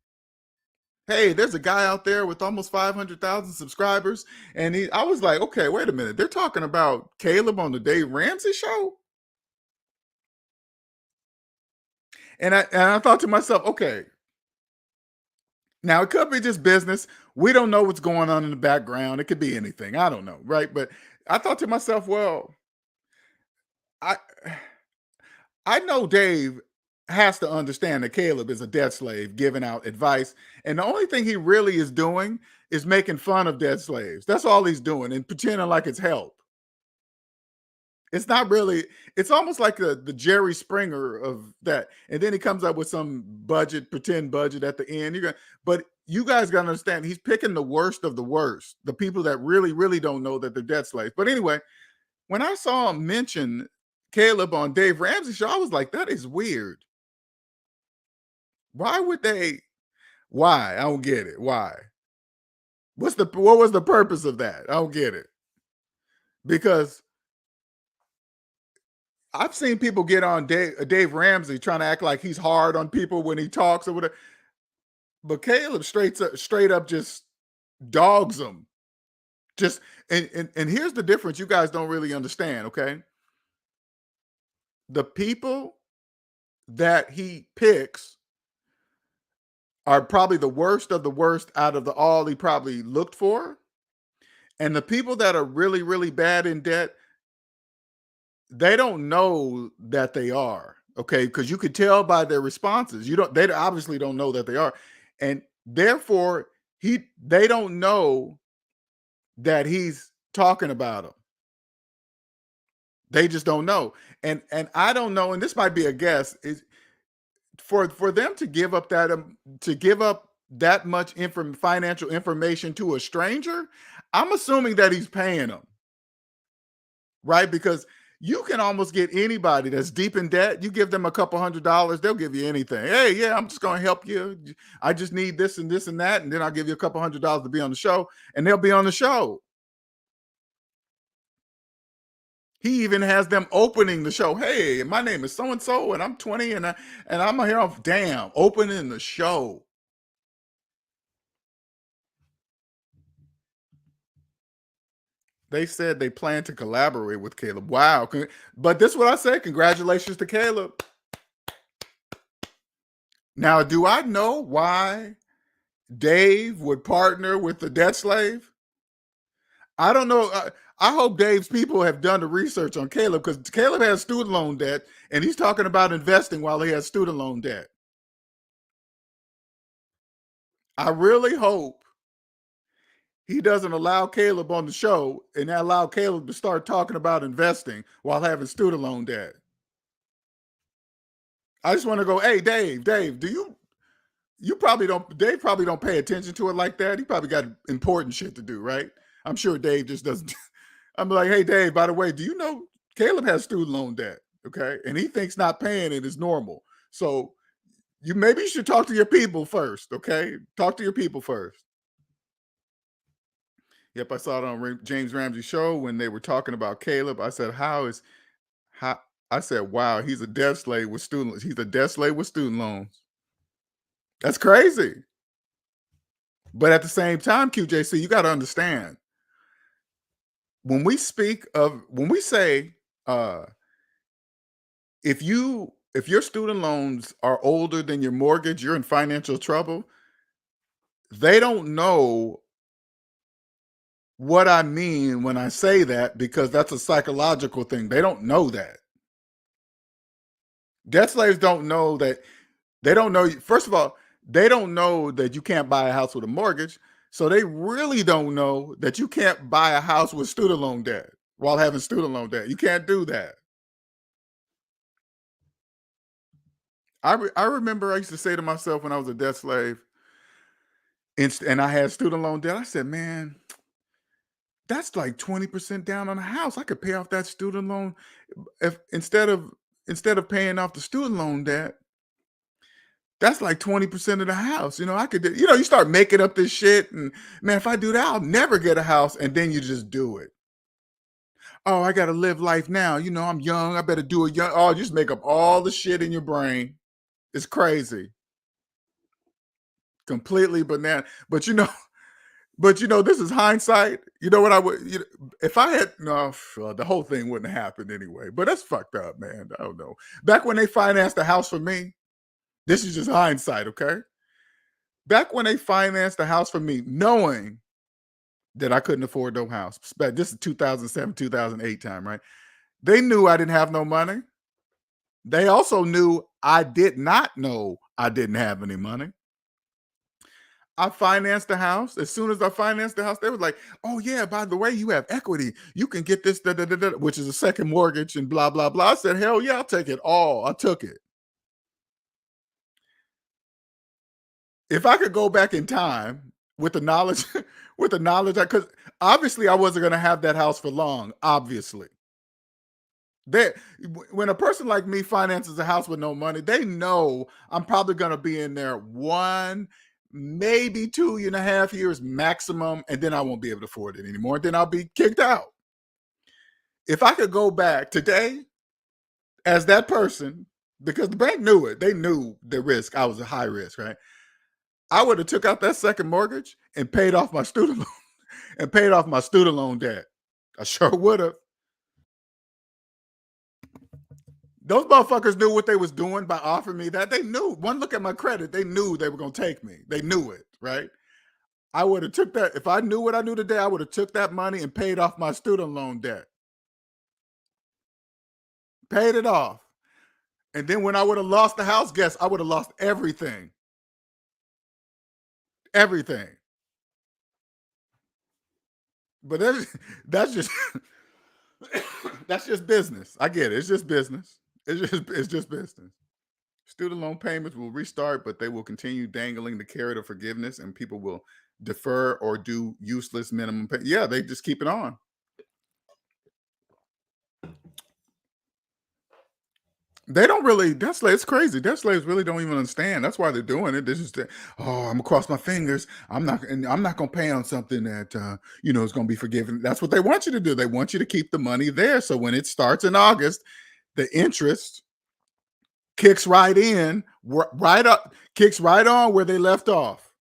Hey, there's a guy out there with almost 500,000 subscribers. And I was like, okay, wait a minute. They're talking about Caleb on the Dave Ramsey show? And I thought to myself, okay, now it could be just business. We don't know what's going on in the background. It could be anything. I don't know, right? But I thought to myself, well, I I know Dave has to understand that Caleb is a debt slave giving out advice. And the only thing he really is doing is making fun of debt slaves. That's all he's doing and pretending like it's help. It's not really, it's almost like the Jerry Springer of that. And then he comes up with some pretend budget at the end. But you guys got to understand, he's picking the worst of the worst, the people that really, really don't know that they're debt slaves. But anyway, when I saw him mention Caleb on Dave Ramsey show, I was like, that is weird. Why would they? Why? I don't get it. Why? What was the purpose of that? I don't get it. Because I've seen people get on Dave Ramsey trying to act like he's hard on people when he talks or whatever. But Caleb straight up just dogs them. Just and here's the difference you guys don't really understand, okay? The people that he picks are probably the worst of the worst out of the all he probably looked for. And the people that are really, really bad in debt, they don't know that they are, okay? Because you could tell by their responses. They obviously don't know that they are. And therefore, they don't know that he's talking about them. They just don't know. And I don't know, and this might be a guess, is for them to give up that much financial information to a stranger. I'm assuming that he's paying them, right? Because you can almost get anybody that's deep in debt. You give them a couple $100, they'll give you anything. Hey, yeah, I'm just going to help you. I just need this and this and that, and then I'll give you a couple $100 to be on the show, and they'll be on the show. He even has them opening the show. Hey, my name is so and so, and I'm 20, and I'm here. Damn, opening the show. They said they plan to collaborate with Caleb. Wow. But this is what I say. Congratulations to Caleb. Now, do I know why Dave would partner with the debt slave? I don't know. I hope Dave's people have done the research on Caleb, because Caleb has student loan debt, and he's talking about investing while he has student loan debt. I really hope he doesn't allow Caleb on the show and allow Caleb to start talking about investing while having student loan debt. I just want to go, hey, Dave, do you probably don't, Dave probably don't pay attention to it like that. He probably got important shit to do, right? I'm sure Dave just doesn't. I'm like, hey, Dave, by the way, do you know Caleb has student loan debt? Okay. And he thinks not paying it is normal. So maybe you should talk to your people first. Okay. Talk to your people first. Yep. I saw it on James Ramsey's show when they were talking about Caleb. I said, I said, wow, he's a debt slave with student. He's a debt slave with student loans. That's crazy. But at the same time, QJC, you got to understand, when we say, if your student loans are older than your mortgage, you're in financial trouble. They don't know what I mean when I say that, because that's a psychological thing. They don't know that. Debt slaves don't know that. They don't know. First of all, they don't know that you can't buy a house with a mortgage. So they really don't know that you can't buy a house with student loan debt while having student loan debt. You can't do that. I remember I used to say to myself when I was a debt slave and I had student loan debt, I said, man, that's like 20% down on a house. I could pay off that student loan if instead of paying off the student loan debt. That's like 20% of the house. I could, you start making up this shit. And man, if I do that, I'll never get a house. And then you just do it. Oh, I got to live life now. I'm young. I better do it young. Oh, you just make up all the shit in your brain. It's crazy. Completely banana. But this is hindsight. You know what I would, if I had, no, the whole thing wouldn't have happened anyway. But that's fucked up, man. I don't know. Back when they financed the house for me, this is just hindsight, okay? Back when they financed the house for me, knowing that I couldn't afford no house. This is 2007, 2008 time, right? They knew I didn't have no money. They also knew I did not know I didn't have any money. I financed the house. As soon as I financed the house, they were like, oh yeah, by the way, you have equity. You can get this, which is a second mortgage and blah, blah, blah. I said, hell yeah, I'll take it all. I took it. If I could go back in time with the knowledge, because obviously I wasn't going to have that house for long. Obviously, when a person like me finances a house with no money, they know I'm probably going to be in there 1, maybe 2.5 years maximum, and then I won't be able to afford it anymore. Then I'll be kicked out. If I could go back today as that person, because the bank knew it, they knew the risk. I was a high risk, right? I would have took out that second mortgage and paid off my student loan and paid off my student loan debt. I sure would have. Those motherfuckers knew what they was doing by offering me that. They knew. One look at my credit, they knew they were going to take me. They knew it, right? I would have took that. If I knew what I knew today, I would have took that money and paid off my student loan debt. Paid it off. And then when I would have lost the house, guess I would have lost everything. Everything. But that's just that's just business. I get it. It's just business. It's just business. Student loan payments will restart, but they will continue dangling the carrot of forgiveness, and people will defer or do useless minimum pay. Yeah, they just keep it on. They don't really debt slaves, it's crazy. Debt slaves really don't even understand. That's why they're doing it. They're just, oh, I'm gonna cross my fingers. I'm not gonna pay on something that is gonna be forgiven. That's what they want you to do. They want you to keep the money there. So when it starts in August, the interest kicks right in, right up, kicks right on where they left off.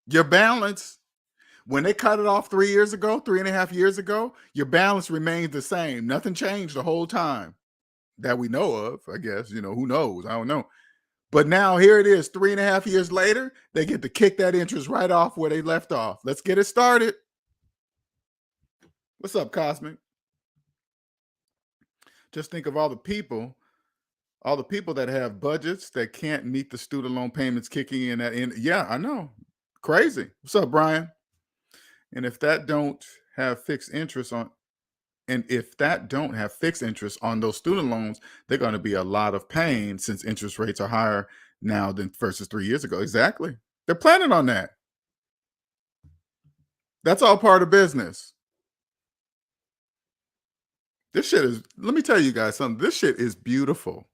Your balance, when they cut it off 3 years ago, 3.5 years ago, your balance remained the same. Nothing changed the whole time that we know of, I guess. Who knows? I don't know. But now here it is, 3.5 years later, they get to kick that interest right off where they left off. Let's get it started. What's up, Cosmic? Just think of all the people that have budgets that can't meet the student loan payments kicking in at end. Yeah, I know. Crazy. What's up, Brian? And if that don't have fixed interest on those student loans, they're going to be a lot of pain since interest rates are higher now than versus 3 years ago. Exactly. They're planning on that. That's all part of business. This shit is, let me tell you guys something. This shit is beautiful.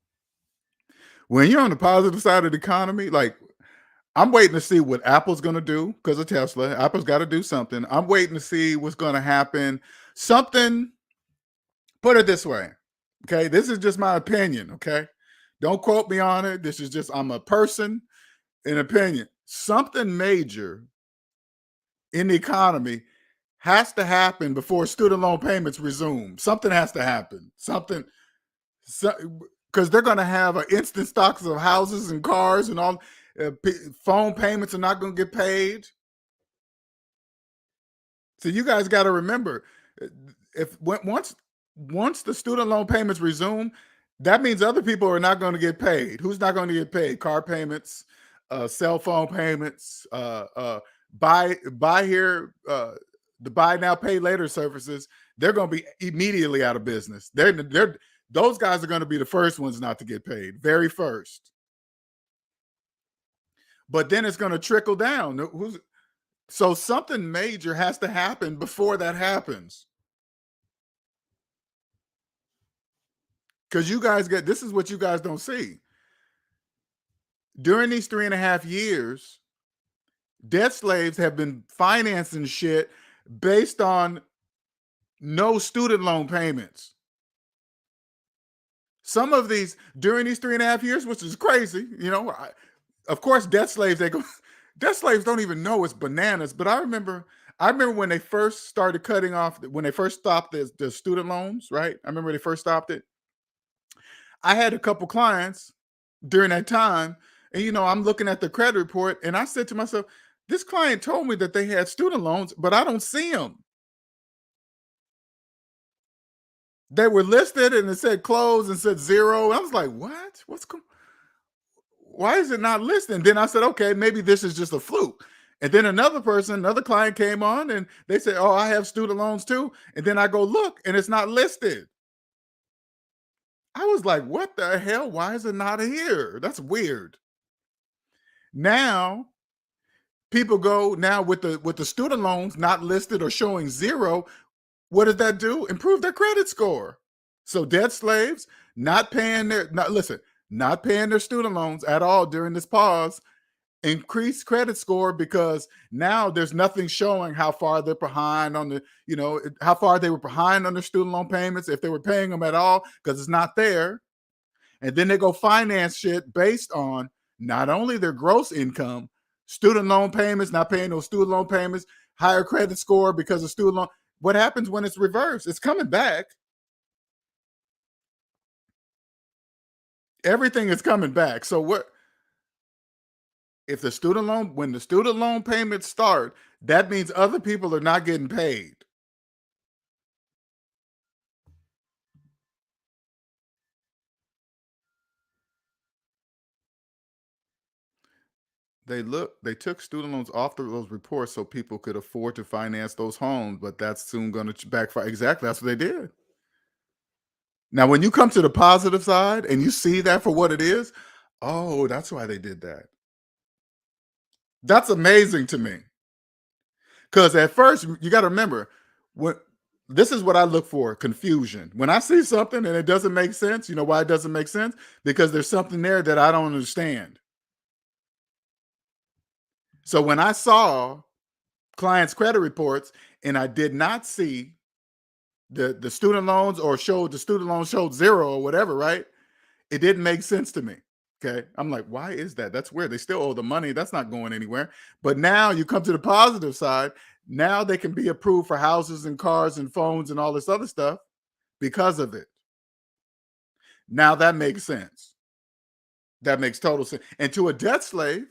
When you're on the positive side of the economy, like, I'm waiting to see what Apple's going to do because of Tesla. Apple's got to do something. I'm waiting to see what's going to happen. Something, put it this way. Okay. This is just my opinion. Okay. Don't quote me on it. This is just, I'm a person, an opinion. Something major in the economy has to happen before student loan payments resume. Something has to happen. Because they're going to have an instant stocks of houses and cars and all. Phone payments are not going to get paid. So you guys got to remember, if once the student loan payments resume, that means other people are not going to get paid. Who's not going to get paid? Car payments, cell phone payments, buy here, the buy now pay later services. They're going to be immediately out of business. Those guys are going to be the first ones not to get paid, very first. But then it's going to trickle down. So something major has to happen before that happens. Because this is what you guys don't see. During these 3.5 years, debt slaves have been financing shit based on no student loan payments. Some of these, during these 3.5 years, which is crazy, of course, debt slaves don't even know it's bananas. But I remember when they first started cutting off, when they first stopped the student loans, right? I remember when they first stopped it. I had a couple clients during that time, and I'm looking at the credit report, and I said to myself, this client told me that they had student loans, but I don't see them. They were listed and it said closed and said zero. I was like, what? Why is it not listed? And then I said, okay, maybe this is just a fluke. And then another client came on and they said, oh, I have student loans too. And then I go look and it's not listed. I was like, what the hell? Why is it not here? That's weird. Now, people go now with the student loans not listed or showing zero. What does that do? Improve their credit score. So debt slaves not paying their student loans at all during this pause, increase credit score because now there's nothing showing how far they're behind on how far they were behind on their student loan payments, if they were paying them at all, because it's not there. And then they go finance shit based on not only their gross income, student loan payments, not paying those student loan payments, higher credit score because of student loan. What happens when it's reversed? It's coming back. Everything is coming back. So what if when the student loan payments start, that means other people are not getting paid. They took student loans off those reports so people could afford to finance those homes, but that's soon going to backfire. Exactly. That's what they did. Now, when you come to the positive side and you see that for what it is, oh, that's why they did that. That's amazing to me. Because at first, you got to remember, This is what I look for: confusion. When I see something and it doesn't make sense, you know why it doesn't make sense? Because there's something there that I don't understand. So when I saw clients' credit reports and I did not see the student loans, or showed the student loan showed zero or whatever, right? It didn't make sense to me. Okay. I'm like, why is that? That's weird. They still owe the money. That's not going anywhere. But now you come to the positive side. Now they can be approved for houses and cars and phones and all this other stuff because of it. Now that makes sense. That makes total sense. And to a debt slave,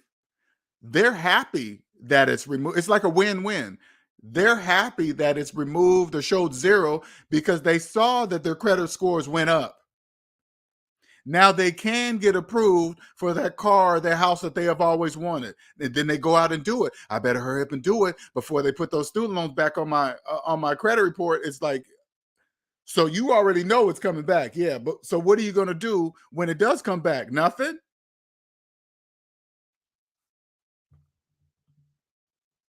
they're happy that it's removed. It's like a win-win. They're happy that it's removed or showed zero because they saw that their credit scores went up. Now they can get approved for that car or their house that they have always wanted. And then they go out and do it. I better hurry up and do it before they put those student loans back on my credit report. It's like, so you already know it's coming back. Yeah, but so what are you going to do when it does come back? Nothing.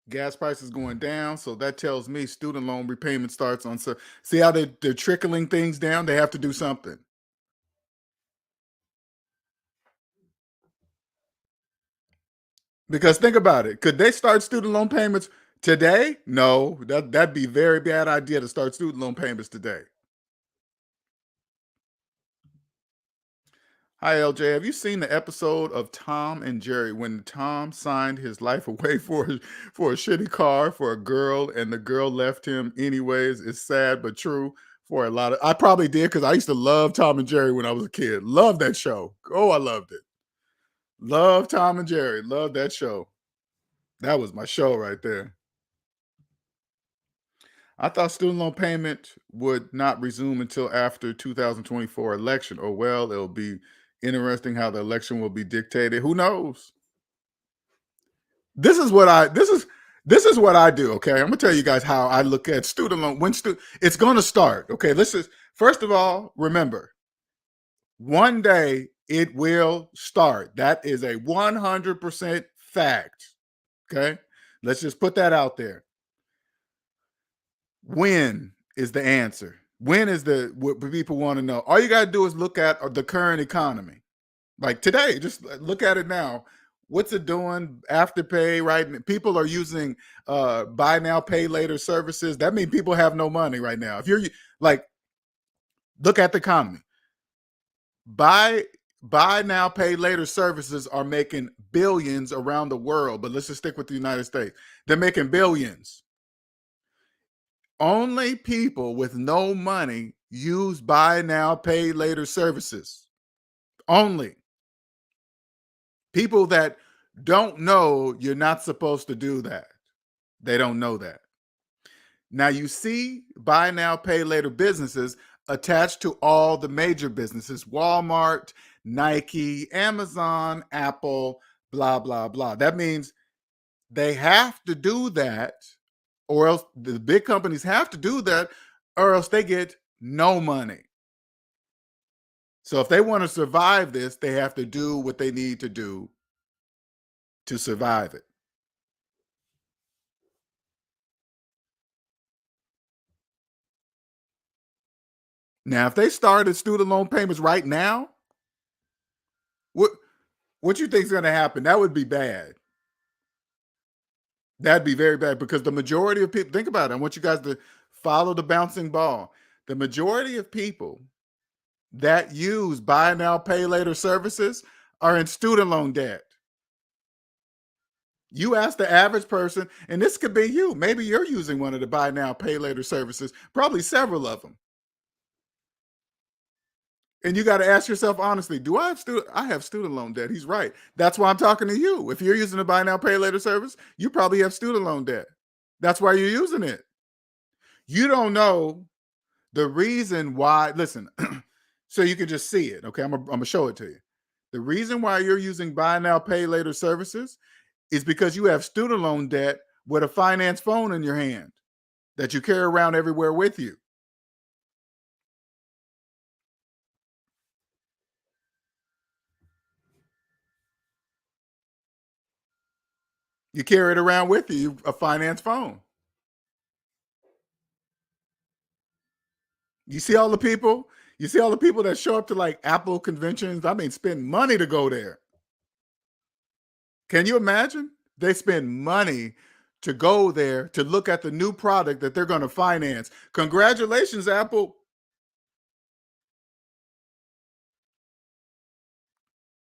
Gas prices going down, so that tells me student loan repayment starts on. So see how they're trickling things down. They have to do something. Because think about it. Could they start student loan payments today? No, that'd be a very bad idea to start student loan payments today. Hi LJ, have you seen the episode of Tom and Jerry when Tom signed his life away for a shitty car for a girl and the girl left him anyways? It's sad but true for a lot of. I probably did because I used to love Tom and Jerry when I was a kid. Love that show. Oh, I loved it. Love Tom and Jerry. Love that show. That was my show right there. I thought student loan payment would not resume until after 2024 election. Oh well, it'll be interesting how the election will be dictated. Who knows? This is what I this is what I do. Okay, I'm gonna tell you guys how I look at student loan. It's going to start. Okay, this is first of all. Remember, one day it will start. That is a 100% fact. Okay, let's just put that out there. When is the answer? When is what people want to know? All you got to do is look at the current economy. Like today, just look at it now. What's it doing? Afterpay, right? People are using buy now, pay later services. That means people have no money right now. If you're like, look at the economy. Buy now, pay later services are making billions around the world. But let's just stick with the United States. They're making billions. Only people with no money use buy now, pay later services. Only people that don't know you're not supposed to do that. They don't know that. Now you see buy now, pay later businesses attached to all the major businesses: Walmart, Nike, Amazon, Apple, blah, blah, blah. That means they have to do that, or else the big companies have to do that, or else they get no money. So if they want to survive this, they have to do what they need to do to survive it. Now, if they started student loan payments right now, what what you think is going to happen? That would be bad. That'd be very bad because the majority of people, think about it. I want you guys to follow the bouncing ball. The majority of people that use buy now, pay later services are in student loan debt. You ask the average person, and this could be you. Maybe you're using one of the buy now, pay later services, probably several of them. And you got to ask yourself honestly, do I have student loan debt? He's right. That's why I'm talking to you. If you're using a buy now, pay later service, you probably have student loan debt. That's why you're using it. You don't know the reason why. Listen, so you can just see it. Okay, I'm gonna show it to you. The reason why you're using buy now, pay later services is because you have student loan debt with a finance phone in your hand that you carry around everywhere with you. You carry it around with you, a finance phone. You see all the people? You see all the people that show up to like Apple conventions? I mean, spend money to go there. Can you imagine? They spend money to go there to look at the new product that they're going to finance. Congratulations, Apple.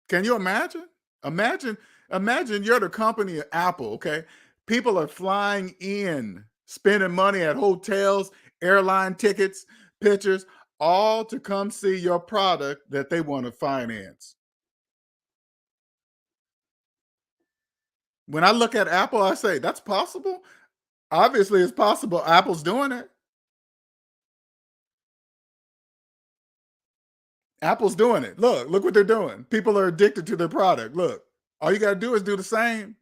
Can you imagine? Imagine you're the company of Apple, okay? People are flying in, spending money at hotels, airline tickets, pictures, all to come see your product that they want to finance. When I look at Apple, I say, that's possible? Obviously, it's possible. Apple's doing it. Apple's doing it. Look what they're doing. People are addicted to their product. Look, all you got to do is do the same.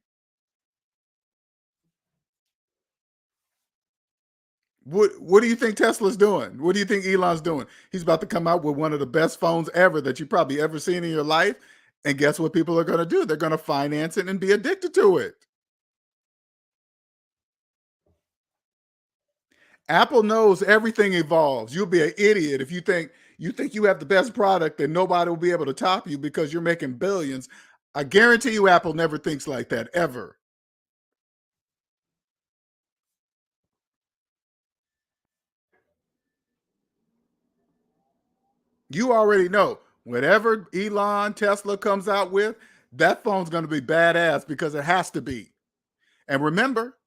What do you think Tesla's doing? What do you think Elon's doing? He's about to come out with one of the best phones ever that you probably ever seen in your life. And guess what people are going to do? They're going to finance it and be addicted to it. Apple knows everything evolves. You'll be an idiot if you think you have the best product and nobody will be able to top you because you're making billions. I guarantee you Apple never thinks like that ever. You already know whatever Elon Tesla comes out with, that phone's going to be badass because it has to be. And remember,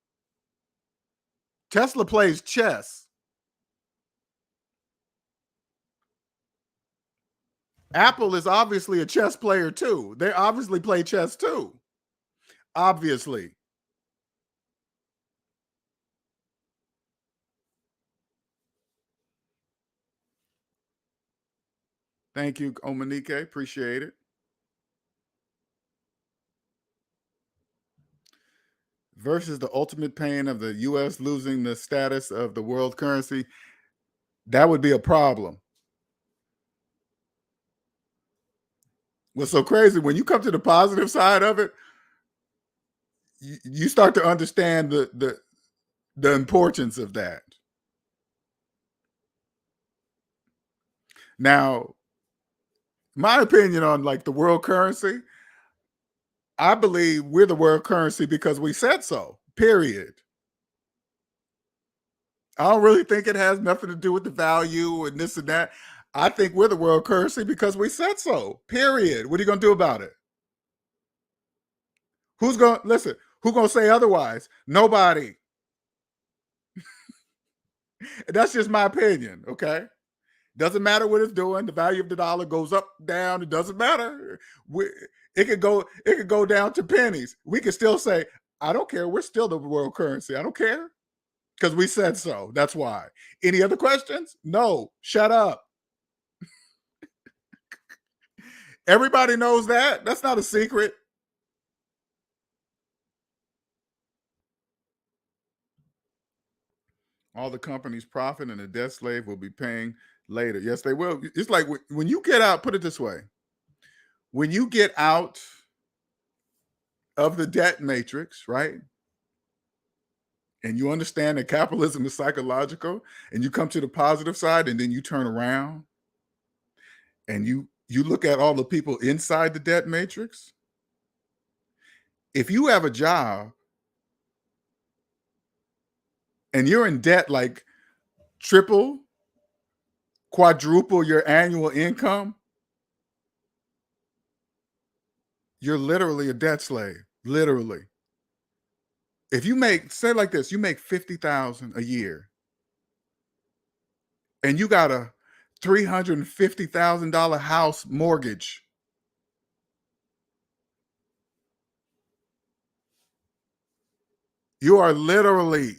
Tesla plays chess. Apple is obviously a chess player too. They obviously play chess too. Obviously. Thank you, Omanike. Appreciate it. Versus the ultimate pain of the U.S. losing the status of the world currency, that would be a problem. What's so crazy, when you come to the positive side of it, you start to understand the importance of that. Now, my opinion on like the world currency, I believe we're the world currency because we said so, period. I don't really think it has nothing to do with the value and this and that. I think we're the world currency because we said so, period. What are you going to do about it? Who's going to listen? Who's going to say otherwise? Nobody. That's just my opinion, okay? Doesn't matter what it's doing. The value of the dollar goes up, down. It doesn't matter. It could go down to pennies. We could still say, I don't care. We're still the world currency. I don't care because we said so. That's why. Any other questions? No. Shut up. Everybody knows that. That's not a secret. All the companies profit and the debt slave will be paying later. Yes, they will. It's like when you get out, put it this way. When you get out of the debt matrix, right? And you understand that capitalism is psychological and you come to the positive side and then you turn around and you look at all the people inside the debt matrix. If you have a job and you're in debt like triple, quadruple your annual income, you're literally a debt slave, literally. If you make, say like this, you make $50,000 a year and you got a $350,000 house mortgage, you are literally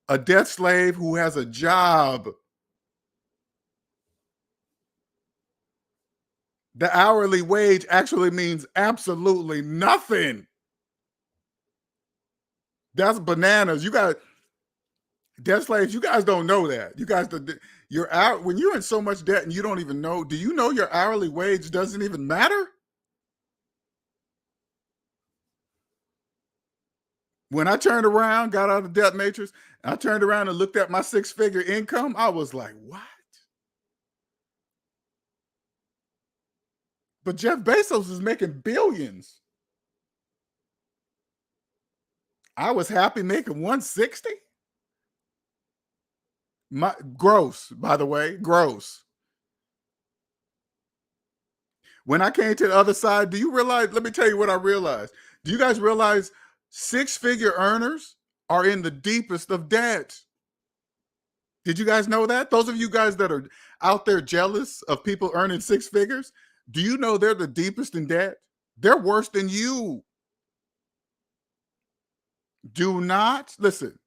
a debt slave who has a job. The hourly wage actually means absolutely nothing. That's bananas. You got debt slaves. You guys don't know that. You guys, you're out when you're in so much debt and you don't even know. Do you know your hourly wage doesn't even matter? When I turned around, got out of the debt matrix, I turned around and looked at my 6-figure income, I was like, what? But Jeff Bezos is making billions. I was happy making 160. My gross, by the way, gross. When I came to the other side, do you realize? Let me tell you what I realized. Do you guys realize 6-figure earners are in the deepest of debt? Did you guys know that? Those of you guys that are out there jealous of people earning 6 figures, do you know they're the deepest in debt? They're worse than you. Do not, listen,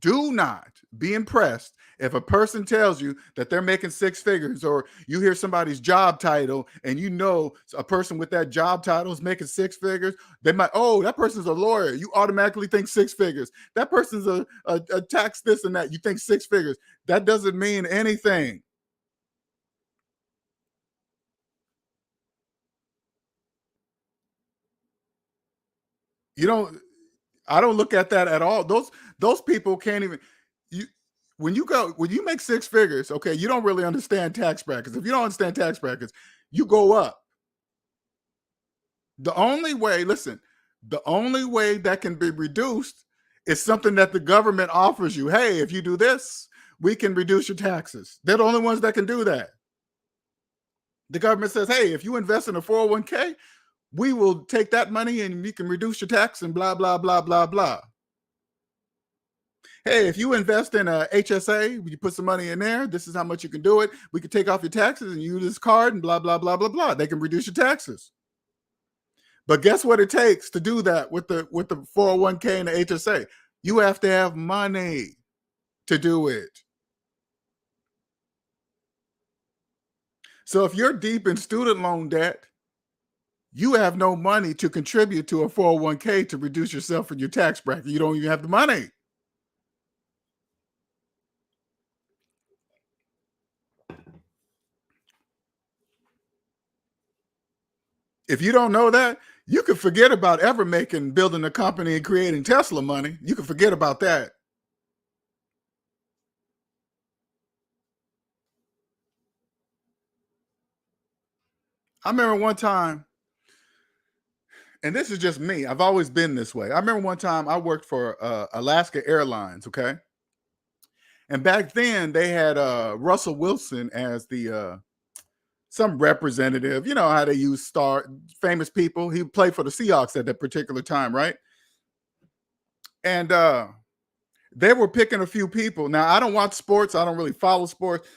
do not be impressed if a person tells you that they're making 6 figures, or you hear somebody's job title and you know a person with that job title is making 6 figures. They might, oh, that person's a lawyer. You automatically think 6 figures. That person's a tax this and that. You think 6 figures. That doesn't mean anything. You don't, I don't look at that at all. Those people can't even, you when you make 6 figures, okay, you don't really understand tax brackets. If you don't understand tax brackets, you go up. The only way, listen, the only way that can be reduced is something that the government offers you. Hey, if you do this, we can reduce your taxes. They're the only ones that can do that. The government says, hey, if you invest in a 401k, we will take that money and we can reduce your tax and blah, blah, blah, blah, blah. Hey, if you invest in a HSA, you put some money in there, this is how much you can do it. We can take off your taxes and use this card and blah, blah, blah, blah, blah. They can reduce your taxes. But guess what it takes to do that with the 401k and the HSA? You have to have money to do it. So if you're deep in student loan debt, you have no money to contribute to a 401k to reduce yourself in your tax bracket. You don't even have the money. If you don't know that, you can forget about ever building a company and creating Tesla money. You can forget about that. I remember one time, and this is just me, I've always been this way. I remember one time I worked for Alaska Airlines, okay? And back then they had Russell Wilson as the some representative. You know how they use famous people. He played for the Seahawks at that particular time, right? And they were picking a few people. Now, I don't watch sports. I don't really follow sports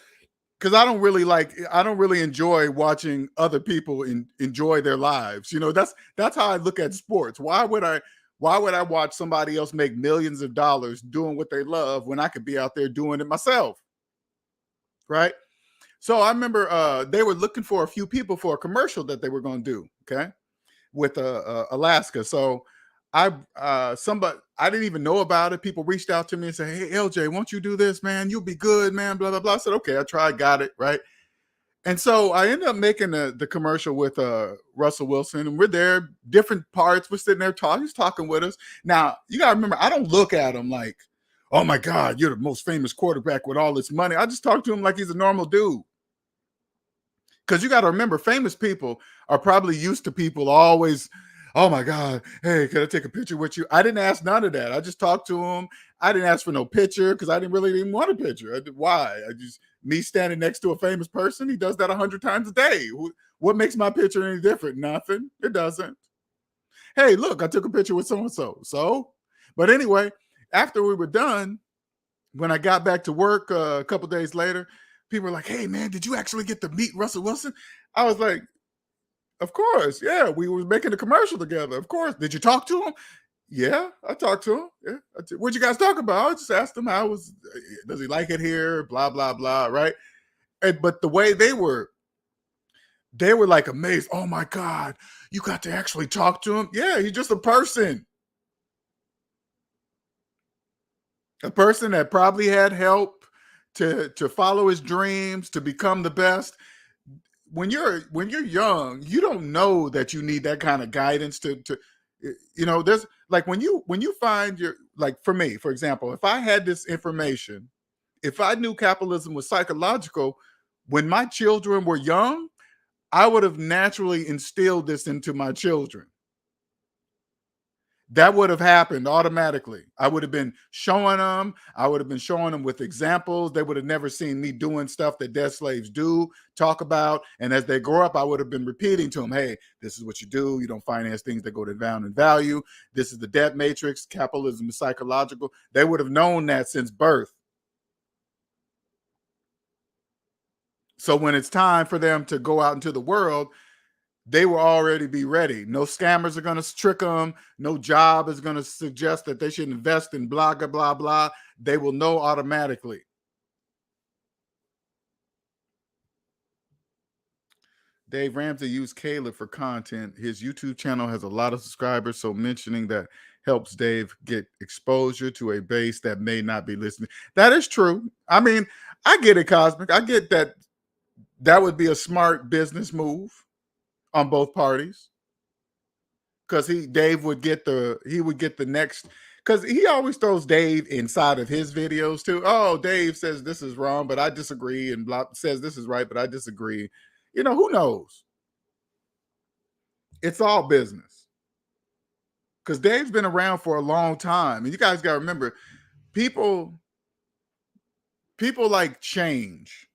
because I don't really enjoy watching other people enjoy their lives. You know, that's how I look at sports. Why would I watch somebody else make millions of dollars doing what they love when I could be out there doing it myself? Right? So I remember they were looking for a few people for a commercial that they were going to do, okay, with Alaska. So I didn't even know about it. People reached out to me and said, "Hey, LJ, won't you do this, man? You'll be good, man." Blah blah blah. I said, "Okay, I tried, got it, right." And so I ended up making the commercial with Russell Wilson, and we're there, different parts. We're sitting there talking. He's talking with us. Now you gotta remember, I don't look at him like, "Oh my God, you're the most famous quarterback with all this money." I just talk to him like he's a normal dude. Because you got to remember, famous people are probably used to people always, "Oh my God, hey, can I take a picture with you?" I didn't ask none of that. I just talked to him. I didn't ask for no picture because I didn't really even want a picture. Why? Me standing next to a famous person. He does that 100 times a day. What makes my picture any different? Nothing. It doesn't. Hey, look, I took a picture with so and so. So, but anyway, after we were done, when I got back to work a couple days later, people were like, "Hey, man, did you actually get to meet Russell Wilson?" I was like, "Of course. Yeah, we were making a commercial together. Of course. Did you talk to him?" "Yeah, I talked to him. Yeah. What'd you guys talk about?" I just asked him does he like it here? Blah, blah, blah. Right. But the way they were like amazed. "Oh my God, you got to actually talk to him?" "Yeah, he's just a person. A person that probably had help to follow his dreams, to become the best." When you're young, you don't know that you need that kind of guidance to you know, like when you find your, like for me, for example, if I had this information, if I knew capitalism was psychological when my children were young, I would have naturally instilled this into my children. That would have happened automatically. I would have been showing them. I would have been showing them with examples. They would have never seen me doing stuff that debt slaves do, talk about. And as they grow up, I would have been repeating to them, hey, this is what you do. You don't finance things that go down in value. This is the debt matrix. Capitalism is psychological. They would have known that since birth. So when it's time for them to go out into the world, they will already be ready. No scammers are going to trick them. No job is going to suggest that they should invest in blah, blah, blah, blah. They will know automatically. Dave Ramsey used Caleb for content. His YouTube channel has a lot of subscribers, so mentioning that helps Dave get exposure to a base that may not be listening. That is true. I mean, I get it, Cosmic. I get that. That would be a smart business move on both parties, because Dave would get the next, because he always throws Dave inside of his videos too. Oh, Dave says this is wrong, but I disagree, and blah says this is right, but I disagree. You know, who knows? It's all business, because Dave's been around for a long time, and you guys got to remember, people like change.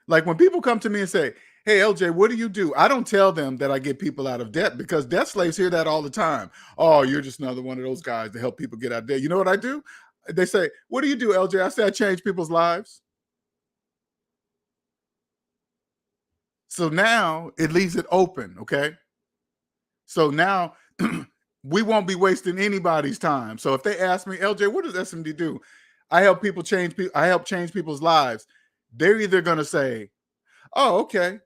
Like when people come to me and say, hey, LJ, what do you do? I don't tell them that I get people out of debt, because debt slaves hear that all the time. Oh, you're just another one of those guys to help people get out of debt. You know what I do? They say, what do you do, LJ? I say, I change people's lives. So now it leaves it open, okay? So now we won't be wasting anybody's time. So if they ask me, LJ, what does SMD do? I help change people's lives. They're either going to say, oh, okay,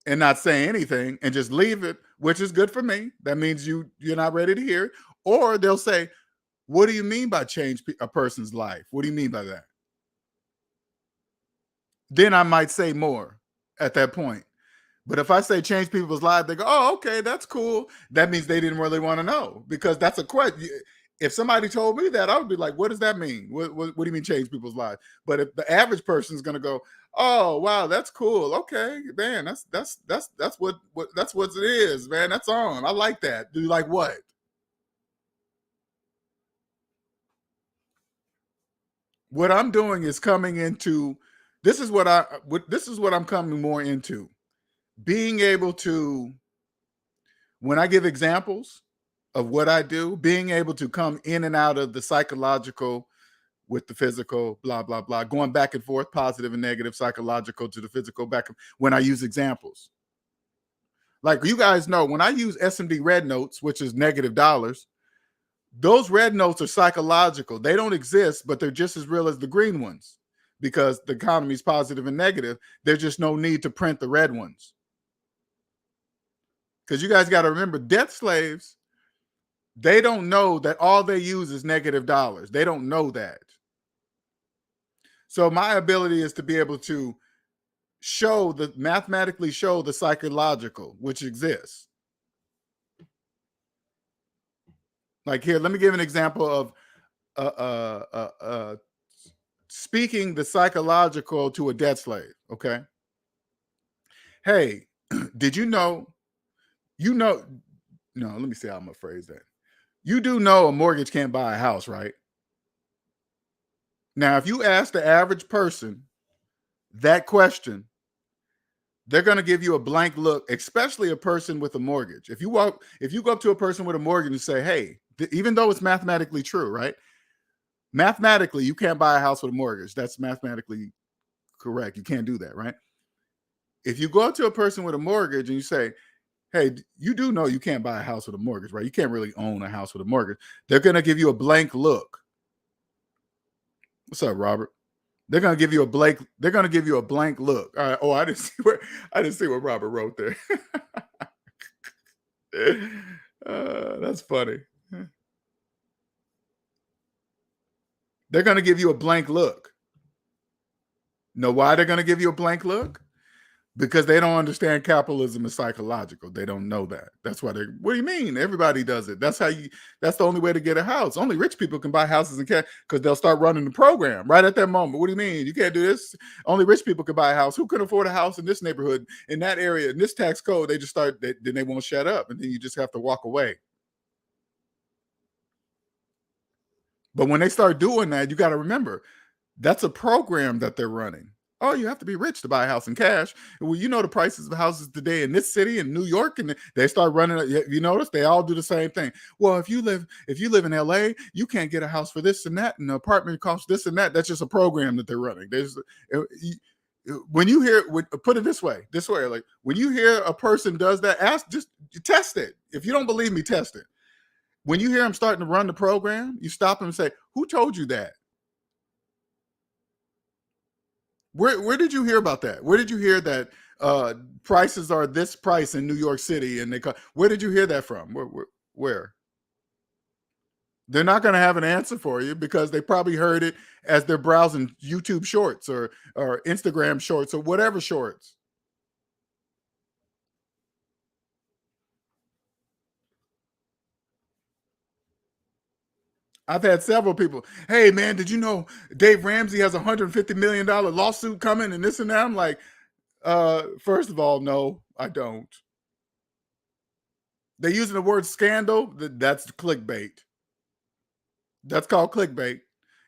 and not say anything and just leave it, which is good for me. That means you're not ready to hear it. Or they'll say, what do you mean by change a person's life? What do you mean by that? Then I might say more at that point. But if I say change people's lives, they go, oh, okay, that's cool. That means they didn't really want to know, because that's a question. If somebody told me that, I would be like, what does that mean? What do you mean change people's lives? But if the average person is going to go, oh, wow, that's cool. Okay, man, that's what it is, man. That's on. I like that. Do you like what? What I'm doing is coming into, this is what I'm coming more into. Being able to, when I give examples of what I do, being able to come in and out of the psychological with the physical, blah, blah, blah, going back and forth, positive and negative, psychological to the physical, back when I use examples. Like you guys know, when I use SMD red notes, which is negative dollars, those red notes are psychological. They don't exist, but they're just as real as the green ones, because the economy is positive and negative. There's just no need to print the red ones. Because you guys got to remember, debt slaves, they don't know that all they use is negative dollars. They don't know that. So my ability is to be able to mathematically show the psychological, which exists. Like here, let me give an example of speaking the psychological to a debt slave. Okay. Hey, did you know? No, let me see how I'm gonna phrase that. You do know a mortgage can't buy a house, right? Now, if you ask the average person that question, they're going to give you a blank look, especially a person with a mortgage. If you go up to a person with a mortgage and say, hey, even though it's mathematically true, right? Mathematically, you can't buy a house with a mortgage. That's mathematically correct. You can't do that, right? If you go up to a person with a mortgage and you say, hey, you do know you can't buy a house with a mortgage, right? You can't really own a house with a mortgage. They're going to give you a blank look. What's up, Robert? They're gonna give you a blank. They're gonna give you a blank look. All right. Oh, I didn't see what Robert wrote there. That's funny. They're gonna give you a blank look. Know why they're gonna give you a blank look? because they don't understand capitalism is psychological. They don't know that. That's why what do you mean? Everybody does it. That's the only way to get a house. Only rich people can buy houses and cash because they'll start running the program right at that moment. What do you mean? You can't do this. Only rich people can buy a house. Who can afford a house in this neighborhood, in that area, in this tax code? They just start, then they won't shut up. And then you just have to walk away. But when they start doing that, you got to remember, that's a program that they're running. Oh, you have to be rich to buy a house in cash. Well, you know the prices of houses today in this city, in New York, and they start running. You notice they all do the same thing. Well, if you live in LA, you can't get a house for this and that, and the apartment costs this and that. That's just a program that they're running. When you hear, put it this way, like when you hear a person does that, just test it. If you don't believe me, test it. When you hear them starting to run the program, you stop them and say, "Who told you that? Where did you hear about that? Where did you hear that prices are this price in New York City?" And where did you hear that from? Where? They're not going to have an answer for you because they probably heard it as they're browsing YouTube Shorts or Instagram Shorts or whatever shorts. I've had several people, "Hey man, did you know Dave Ramsey has $150 million lawsuit coming and this and that?" I'm like, first of all, no, I don't. They're using the word scandal. That's clickbait. That's called clickbait.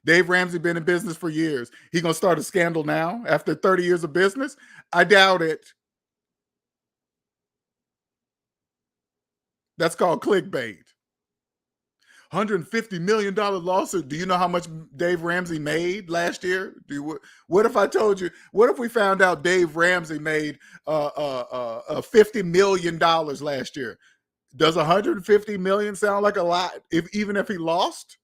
Dave Ramsey been in business for years. He gonna start a scandal now after 30 years of business? I doubt it. That's called clickbait. $150 million lawsuit. Do you know how much Dave Ramsey made last year? What if I told you? What if we found out Dave Ramsey made $50 million last year? Does 150 million sound like a lot? Even if he lost?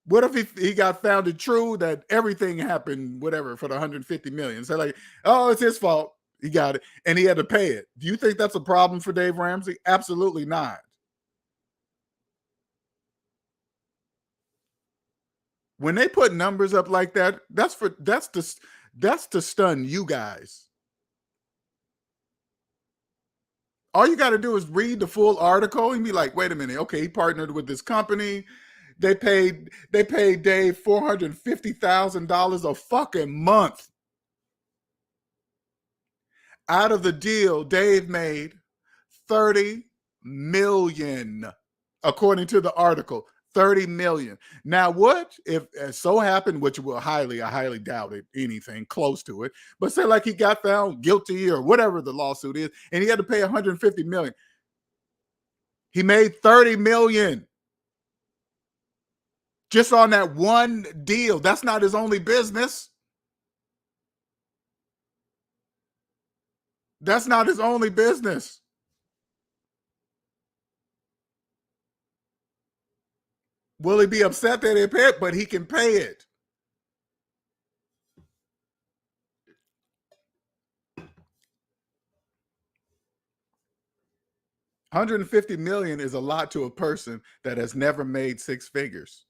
What if he got founded true that everything happened, whatever, for the 150 million? So like, oh, it's his fault. He got it, and he had to pay it. Do you think that's a problem for Dave Ramsey? Absolutely not. When they put numbers up like that, that's to stun you guys. All you got to do is read the full article and be like, wait a minute, okay, he partnered with this company. They paid Dave $450,000 a fucking month. Out of the deal, Dave made 30 million, according to the article. 30 million. Now, what if it so happened, which I highly doubt it, anything close to it, but say like he got found guilty or whatever the lawsuit is, and he had to pay 150 million. He made 30 million just on that one deal. That's not his only business. That's not his only business. Will he be upset that they pay it? But he can pay it. $150 million is a lot to a person that has never made six figures.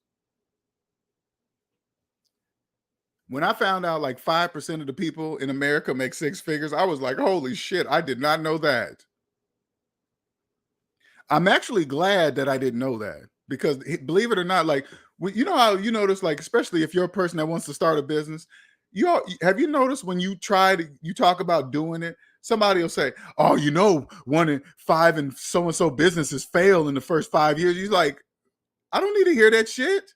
When I found out like 5% of the people in America make six figures, I was like, holy shit, I did not know that. I'm actually glad that I didn't know that because believe it or not, like, you know how you notice, like, especially if you're a person that wants to start a business, have you noticed when you talk about doing it, somebody will say, oh, 1 in 5 and so businesses fail in the first 5 years. You're like, I don't need to hear that shit.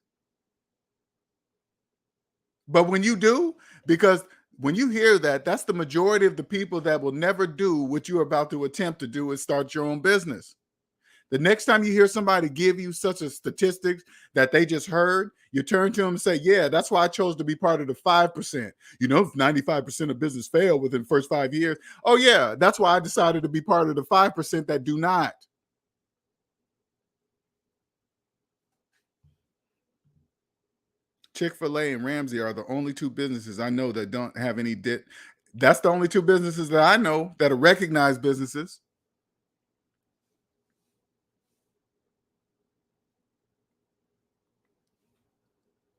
But when you do, because when you hear that, that's the majority of the people that will never do what you're about to attempt to do is start your own business. The next time you hear somebody give you such a statistic that they just heard, you turn to them and say, yeah, that's why I chose to be part of the 5%. If 95% of business fail within the first 5 years. Oh, yeah, that's why I decided to be part of the 5% that do not. Chick-fil-A and Ramsey are the only two businesses I know that don't have any debt. That's the only two businesses that I know that are recognized businesses.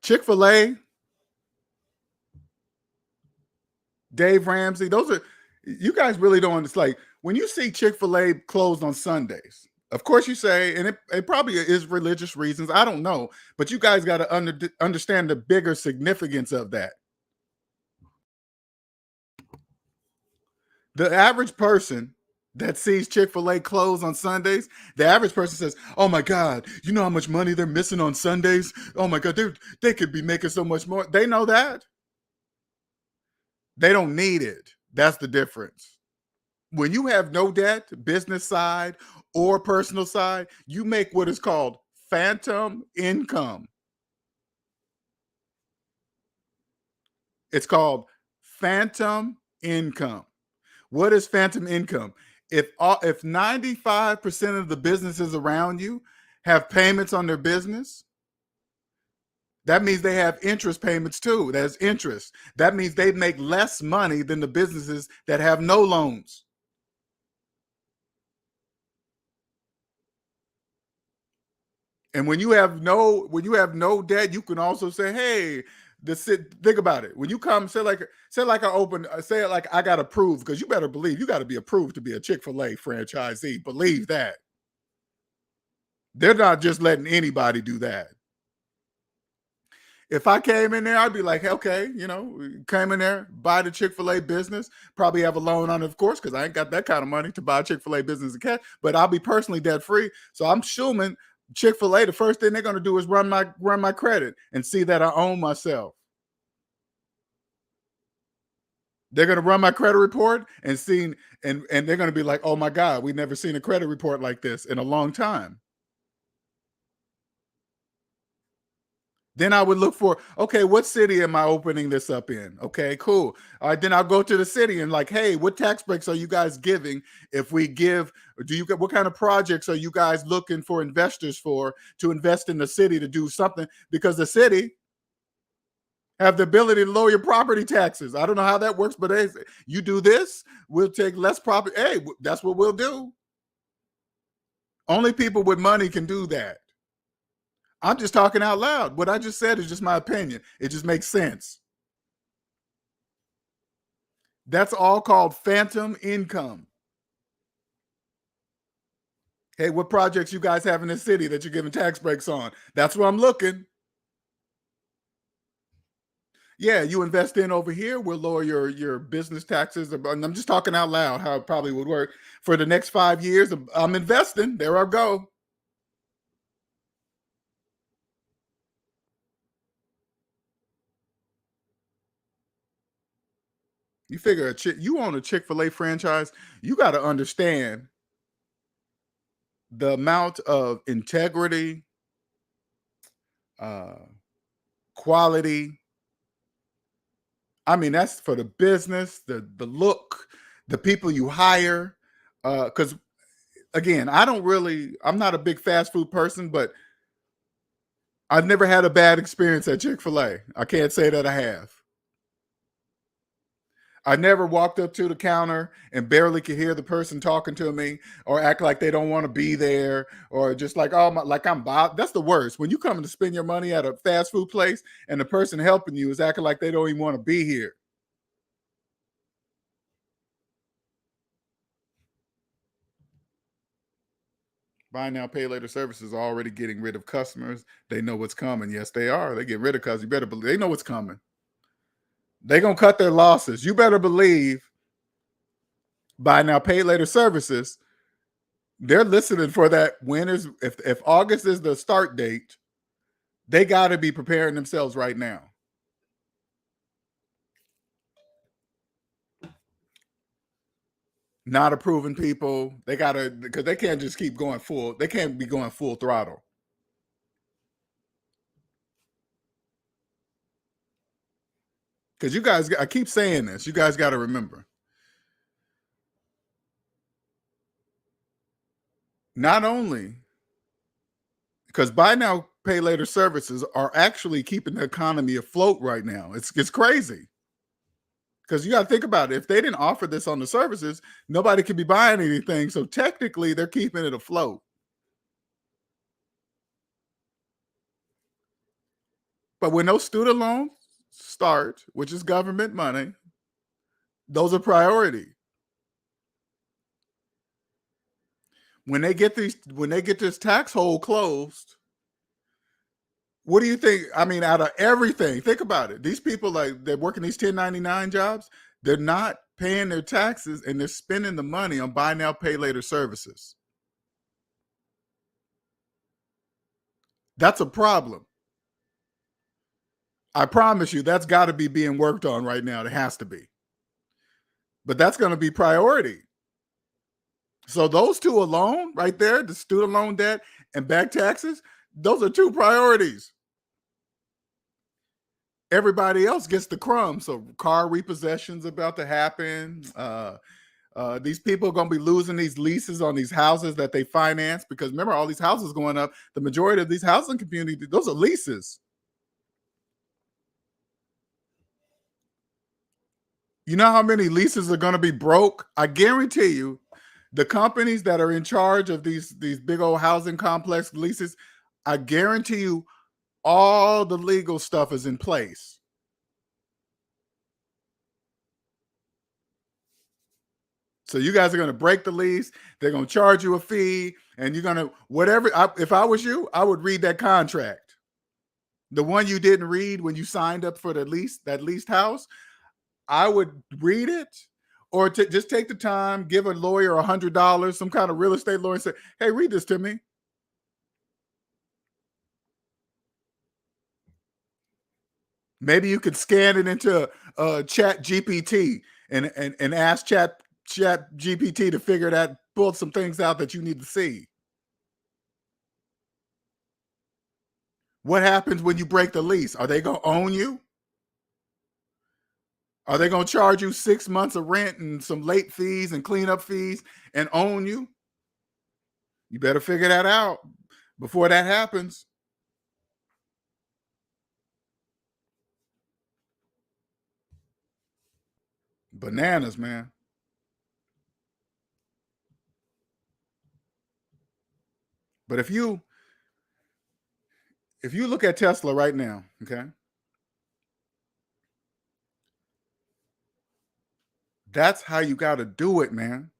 Chick-fil-A Dave Ramsey. Those are, you guys really don't. It's like when you see Chick-fil-A closed on Sundays. Of course, you say, and it probably is religious reasons. I don't know, but you guys got to understand the bigger significance of that. The average person that sees Chick-fil-A close on Sundays, the average person says, "Oh my God, you know how much money they're missing on Sundays? Oh my God, they could be making so much more." They know that. They don't need it. That's the difference. When you have no debt, business side or personal side, you make what is called phantom income. It's called phantom income. What is phantom income? If 95% of the businesses around you have payments on their business, that means they have interest payments too. There's interest. That means they make less money than the businesses that have no loans. And when you have no debt, you can also say, "Hey, think about it. When you come, say like I got approved, because you better believe you got to be approved to be a Chick-fil-A franchisee. Believe that. They're not just letting anybody do that. If I came in there, I'd be like, okay, came in there, buy the Chick-fil-A business, probably have a loan on it, of course, because I ain't got that kind of money to buy Chick-fil-A business in cash, but I'll be personally debt free. So I'm assuming Chick-fil-A, the first thing they're going to do is run my credit and see that I own myself. They're going to run my credit report and see, and they're going to be like, "Oh my God, we've never seen a credit report like this in a long time." Then I would look for, okay, what city am I opening this up in? Okay, cool. All right, then I'll go to the city and like, hey, what tax breaks are you guys giving? If we give, what kind of projects are you guys looking for investors for to invest in the city to do something? Because the city have the ability to lower your property taxes. I don't know how that works, but hey, you do this, we'll take less property. Hey, that's what we'll do. Only people with money can do that. I'm just talking out loud. What I just said is just my opinion. It just makes sense. That's all called phantom income. Hey, what projects you guys have in the city that you're giving tax breaks on? That's where I'm looking. Yeah, you invest in over here, we'll lower your business taxes. And I'm just talking out loud how it probably would work. For the next 5 years, I'm investing. There I go. You figure you own a Chick-fil-A franchise, you got to understand the amount of integrity, uh, quality. I mean, that's for the business, the look, the people you hire. Because again, I'm not a big fast food person, but I've never had a bad experience at Chick-fil-A. I can't say that I have. I never walked up to the counter and barely could hear the person talking to me, or act like they don't want to be there, or just like, oh my, like I'm bothered. That's the worst. When you come to spend your money at a fast food place and the person helping you is acting like they don't even want to be here. Buy now, pay later services are already getting rid of customers. They know what's coming. Yes, they are. They get rid of customers. You better believe they know what's coming. They're gonna cut their losses. You better believe buy now, pay later services. They're listening for that. If August is the start date, they got to be preparing themselves right now. Not approving people. They got to, because they can't just keep going full. They can't be going full throttle. Because you guys, I keep saying this. You guys got to remember. Not only because buy now, pay later services are actually keeping the economy afloat right now. It's crazy. Because you got to think about it. If they didn't offer this on the services, nobody could be buying anything. So technically, they're keeping it afloat. But when those student loans start, which is government money, Those are priority. When they get this tax hole closed, what do you think? I mean, out of everything, think about it. These people, like, they're working these 1099 jobs, they're not paying their taxes and they're spending the money on buy now, pay later services. That's a problem. I promise you, that's got to be being worked on right now. It has to be. But that's going to be priority. So those two alone right there, the student loan debt and back taxes, those are two priorities. Everybody else gets the crumbs. So car repossessions about to happen. These people are going to be losing these leases on these houses that they finance, because remember, all these houses going up. The majority of these housing communities, those are leases. You know how many leases are going to be broke? I guarantee you, the companies that are in charge of these big old housing complex leases, I guarantee you, all the legal stuff is in place. So you guys are going to break the lease. They're going to charge you a fee, and you're going to whatever. If I was you, I would read that contract. The one you didn't read when you signed up for that leased house, I would read it, or just take the time, give a lawyer $100, some kind of real estate lawyer, and say, "Hey, read this to me." Maybe you could scan it into Chat GPT and ask Chat GPT to figure that, pull some things out that you need to see. What happens when you break the lease? Are they going to own you? Are they going to charge you 6 months of rent and some late fees and cleanup fees and own you? You better figure that out before that happens. Bananas, man. But if you look at Tesla right now, okay, that's how you got to do it, man.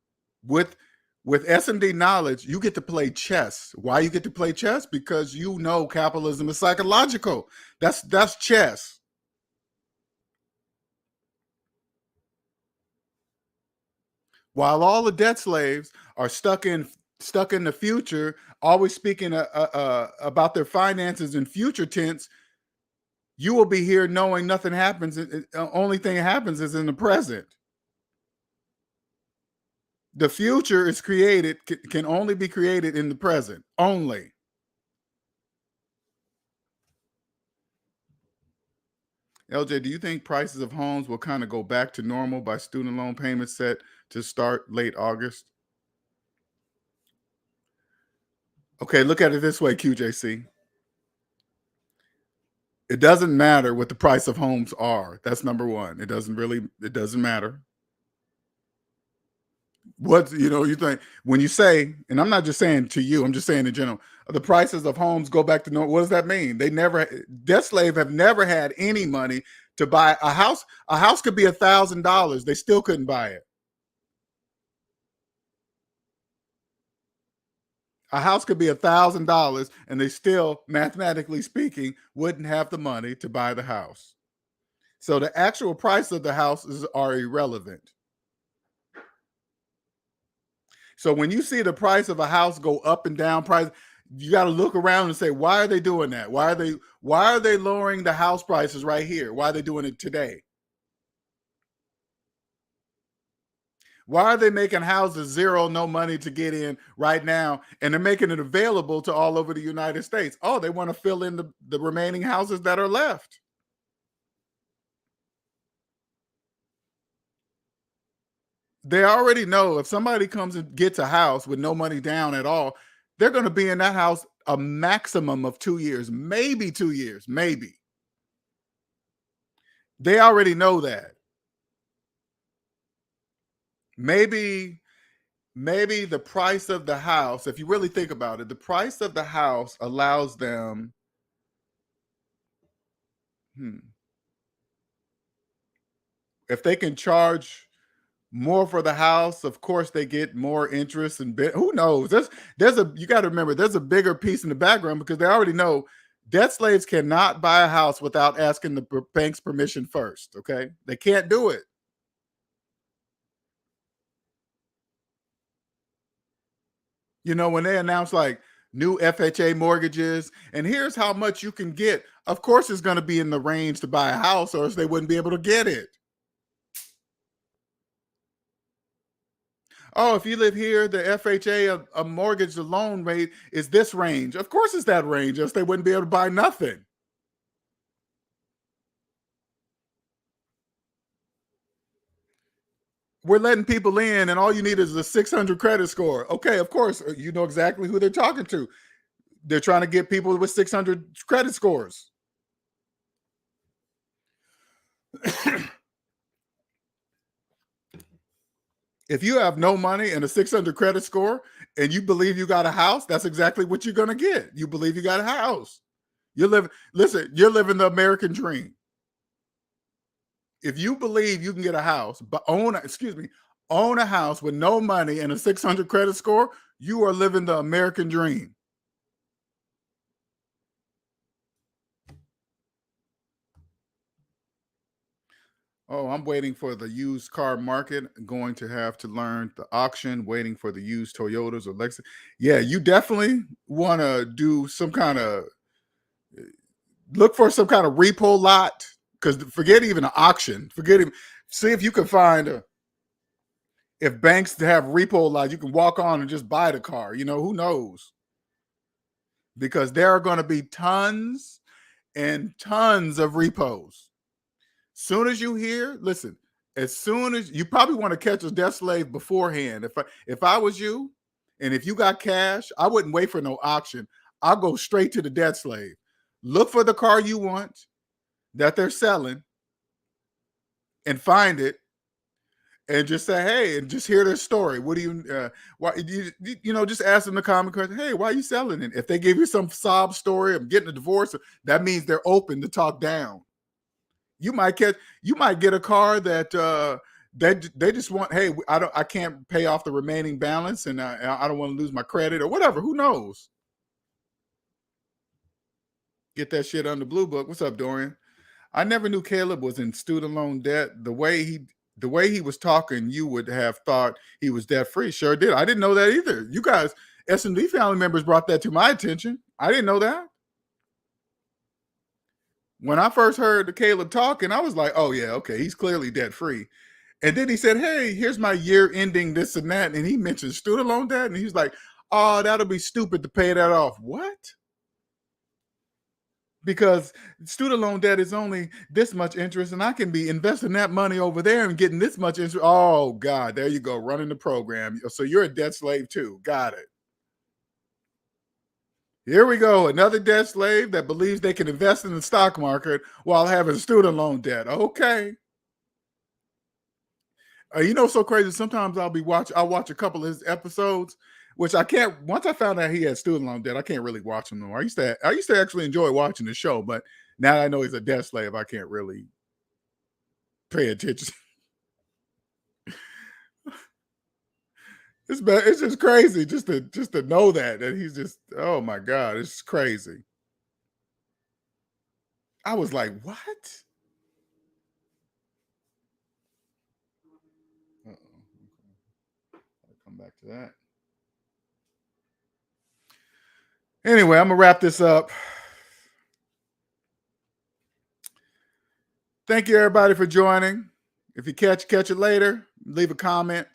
With S&D knowledge, you get to play chess. Why you get to play chess? Because you know capitalism is psychological. That's chess. While all the debt slaves are stuck in the future, always speaking about their finances in future tense, you will be here knowing nothing happens. Only thing that happens is in the present. The future is created, can only be created in the present, only. LJ, do you think prices of homes will kind of go back to normal by student loan payments set to start late August? Okay, look at it this way, QJC. It doesn't matter what the price of homes are. That's number one. It doesn't matter. What, you think when you say, and I'm not just saying to you, I'm just saying in general, the prices of homes go back to normal. What does that mean? Debt slave have never had any money to buy a house. A house could be $1,000. They still couldn't buy it. A house could be $1,000 and they still, mathematically speaking, wouldn't have the money to buy the house. So the actual price of the houses are irrelevant. So when you see the price of a house go up and down, you got to look around and say, why are they doing that? Why are they lowering the house prices right here? Why are they doing it today? Why are they making houses zero, no money to get in right now? And they're making it available to all over the United States. Oh, they want to fill in the remaining houses that are left. They already know if somebody comes and gets a house with no money down at all, they're going to be in that house a maximum of 2 years, maybe 2 years, maybe. They already know that. Maybe the price of the house, if you really think about it, the price of the house allows them, if they can charge more for the house. Of course, they get more interest and who knows? You got to remember there's a bigger piece in the background because they already know debt slaves cannot buy a house without asking the bank's permission first. Okay, they can't do it. You know, when they announce like new FHA mortgages and here's how much you can get, of course it's going to be in the range to buy a house, or else they wouldn't be able to get it. Oh, if you live here, the FHA, a mortgage, the loan rate is this range. Of course it's that range, else they wouldn't be able to buy nothing. We're letting people in and all you need is a 600 credit score. Okay, of course, you know exactly who they're talking to. They're trying to get people with 600 credit scores. If you have no money and a 600 credit score and you believe you got a house, that's exactly what you're going to get. You believe you got a house. You're living the American dream. If you believe you can get a house, but own a house with no money and a 600 credit score, you are living the American dream. Oh, I'm waiting for the used car market. Going to have to learn the auction, waiting for the used Toyotas or Lexus. Yeah, you definitely want to do some kind of look for some kind of repo lot, because forget even an auction. See if you can find if banks have repo lots, you can walk on and just buy the car. You know, who knows? Because there are going to be tons and tons of repos. Soon as you hear, listen, as soon as you probably want to catch a debt slave beforehand. If I was you, and if you got cash, I wouldn't wait for no auction. I'll go straight to the debt slave. Look for the car you want that they're selling and find it and just say, hey, and just hear their story. What do you, why, just ask them the common question, hey, why are you selling it? If they give you some sob story of getting a divorce, that means they're open to talk down. You might get a car that they just want, hey, I can't pay off the remaining balance and I don't want to lose my credit or whatever. Who knows? Get that shit on the blue book. What's up, Dorian? I never knew Caleb was in student loan debt. The way he was talking, you would have thought he was debt free. Sure did. I didn't know that either. You guys, S&D family members brought that to my attention. I didn't know that. When I first heard Caleb talking, I was like, oh yeah, okay, he's clearly debt free. And then he said, hey, here's my year ending this and that. And he mentioned student loan debt. And he's like, oh, that'll be stupid to pay that off. What? Because student loan debt is only this much interest and I can be investing that money over there and getting this much interest. Oh God, there you go, running the program. So you're a debt slave too. Got it. Here we go, another debt slave that believes they can invest in the stock market while having student loan debt. Okay. So crazy. Sometimes I'll watch a couple of his episodes, which I can't. Once I found out he had student loan debt, I can't really watch them no more. I used to actually enjoy watching the show, but now that I know he's a debt slave, I can't really pay attention. It's just crazy just to know that he's just, oh my God, it's crazy. I was like, what? Uh-oh. Okay. I'll come back to that. Anyway, I'm gonna wrap this up. Thank you everybody for joining. If you catch it later, leave a comment.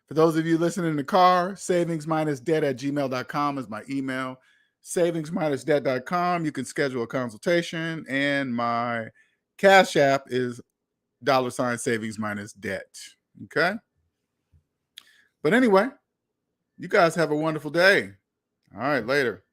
For those of you listening in the car, savingsminusdebt@gmail.com is my email. Savingsminusdebt.com. You can schedule a consultation, and my Cash App is $SavingsMinusDebt. Okay. But anyway, you guys have a wonderful day. All right, later.